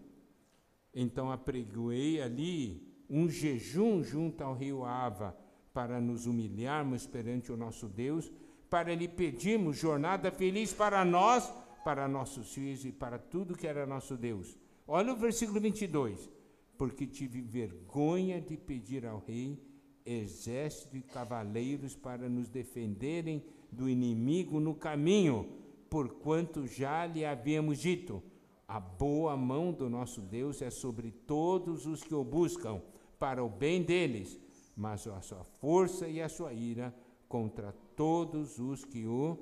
Então, apregoei ali um jejum junto ao rio Ava, para nos humilharmos perante o nosso Deus, para lhe pedirmos jornada feliz para nós, para nossos filhos e para tudo que era nosso Deus. Olha o versículo 22. Porque tive vergonha de pedir ao rei exército e cavaleiros para nos defenderem do inimigo no caminho, porquanto já lhe havíamos dito, a boa mão do nosso Deus é sobre todos os que o buscam, para o bem deles, mas a sua força e a sua ira contra todos os que o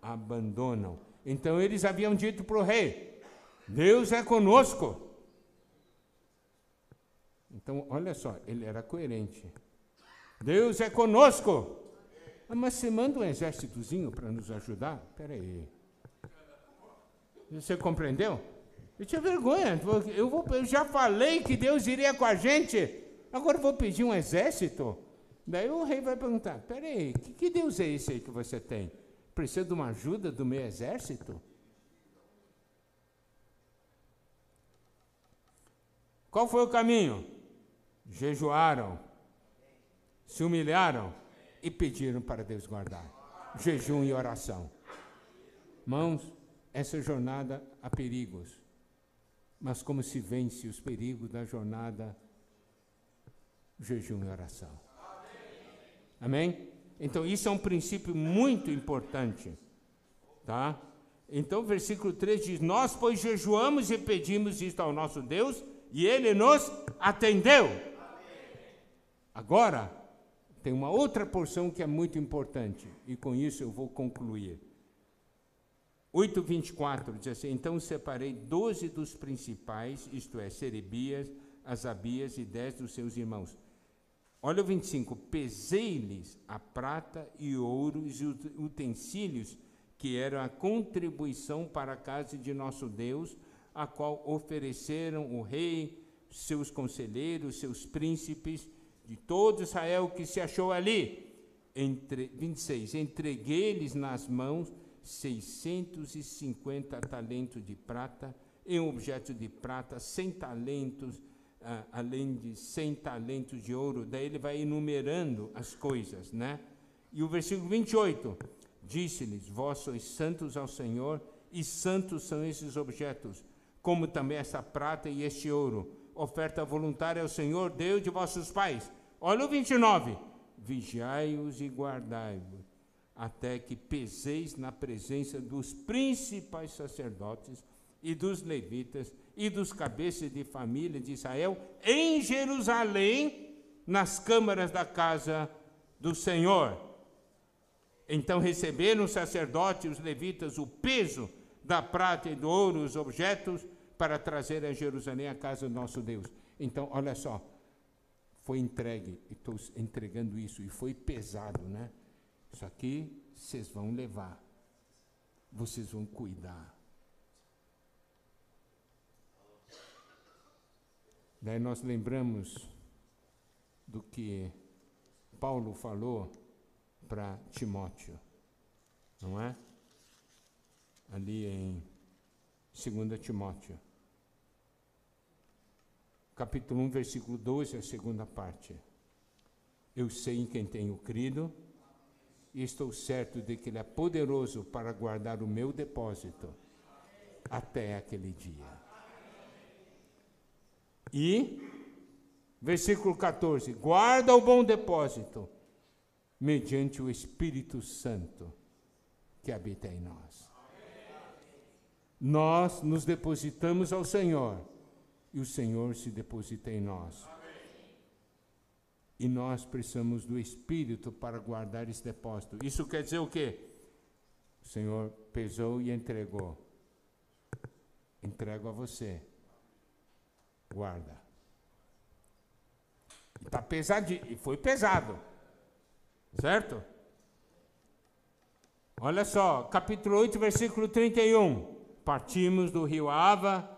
abandonam. Então eles haviam dito para o rei, Deus é conosco. Então, olha só, ele era coerente. Deus é conosco. Mas você manda um exércitozinho para nos ajudar? Espera aí. Você compreendeu? Eu tinha vergonha. Eu já falei que Deus iria com a gente. Agora eu vou pedir um exército? Daí o rei vai perguntar, espera aí, que Deus é esse aí que você tem? Precisa de uma ajuda do meu exército? Qual foi o caminho? Jejuaram, se humilharam e pediram para Deus guardar. Jejum e oração. Irmãos, essa jornada há perigos, mas como se vence os perigos da jornada? Jejum e oração. Amém? Então, isso é um princípio muito importante, tá? Então, o versículo 3 diz, nós, pois, jejuamos e pedimos isto ao nosso Deus, e Ele nos atendeu. Agora, tem uma outra porção que é muito importante, e com isso eu vou concluir. 8:24 diz assim, então separei 12 dos principais, isto é, Serebias, Asabias e 10 dos seus irmãos. Olha o 25, pesei-lhes a prata e ouro e os utensílios que eram a contribuição para a casa de nosso Deus, a qual ofereceram o rei, seus conselheiros, seus príncipes, de todo Israel que se achou ali. 26, entreguei-lhes nas mãos 650 talentos de prata, em objeto de prata, 100 talentos, além de 100 talentos de ouro. Daí ele vai enumerando as coisas, né? E o versículo 28, disse-lhes, vós sois santos ao Senhor, e santos são esses objetos, como também essa prata e este ouro, oferta voluntária ao Senhor, Deus de vossos pais. Olha o 29, vigiai-os e guardai-os, até que peseis na presença dos principais sacerdotes e dos levitas e dos cabeças de família de Israel em Jerusalém, nas câmaras da casa do Senhor. Então receberam os sacerdotes e os levitas o peso da prata e do ouro, os objetos, para trazer a Jerusalém a casa do nosso Deus. Então, olha só, foi entregue, estou entregando isso, e foi pesado, né? Isso aqui vocês vão levar. vocês vão cuidar. Daí nós lembramos do que Paulo falou para Timóteo, não é? Ali em 2 Timóteo, capítulo 1, versículo 12, a segunda parte. Eu sei em quem tenho crido, e estou certo de que Ele é poderoso para guardar o meu depósito até aquele dia. E, versículo 14, guarda o bom depósito, mediante o Espírito Santo que habita em nós. Nós nos depositamos ao Senhor, e o Senhor se deposita em nós. E nós precisamos do Espírito para guardar esse depósito. Isso quer dizer o quê? O Senhor pesou e entregou. Entrego a você. Guarda. E tá pesadinho, e foi pesado. Certo? Olha só, capítulo 8, versículo 31. Partimos do rio Ava,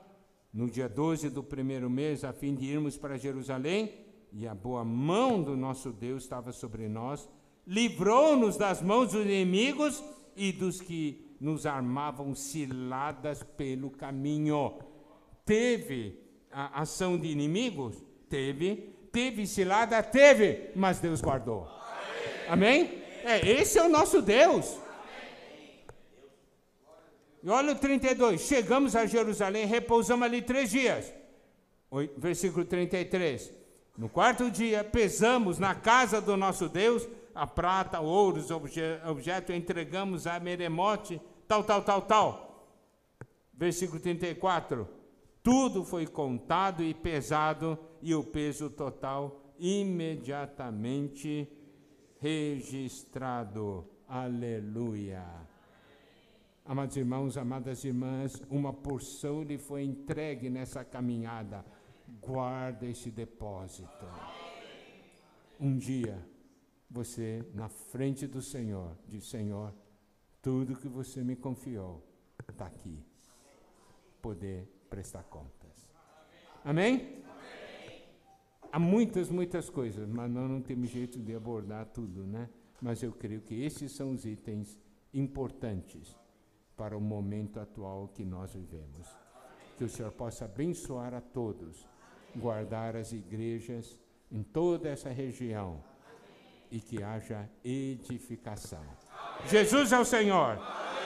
no dia 12 do primeiro mês, a fim de irmos para Jerusalém, e a boa mão do nosso Deus estava sobre nós, livrou-nos das mãos dos inimigos e dos que nos armavam ciladas pelo caminho. Teve a ação de inimigos? Teve. Teve cilada? Teve, mas Deus guardou. Amém? Esse é o nosso Deus. E olha o 32, chegamos a Jerusalém, repousamos ali 3 dias. Versículo 33. No 4º dia, pesamos na casa do nosso Deus, a prata, o ouro, os objetos, entregamos a Meremote, tal. Versículo 34. Tudo foi contado e pesado, e o peso total imediatamente registrado. Aleluia. Amados irmãos, amadas irmãs, uma porção lhe foi entregue nessa caminhada. Guarda esse depósito. Um dia, você, na frente do Senhor, diz: Senhor, tudo que você me confiou está aqui. Poder prestar contas. Amém? Há muitas coisas, mas nós não temos jeito de abordar tudo, né? Mas eu creio que esses são os itens importantes para o momento atual que nós vivemos. Que o Senhor possa abençoar a todos, guardar as igrejas em toda essa região e que haja edificação. Jesus é o Senhor. Amém.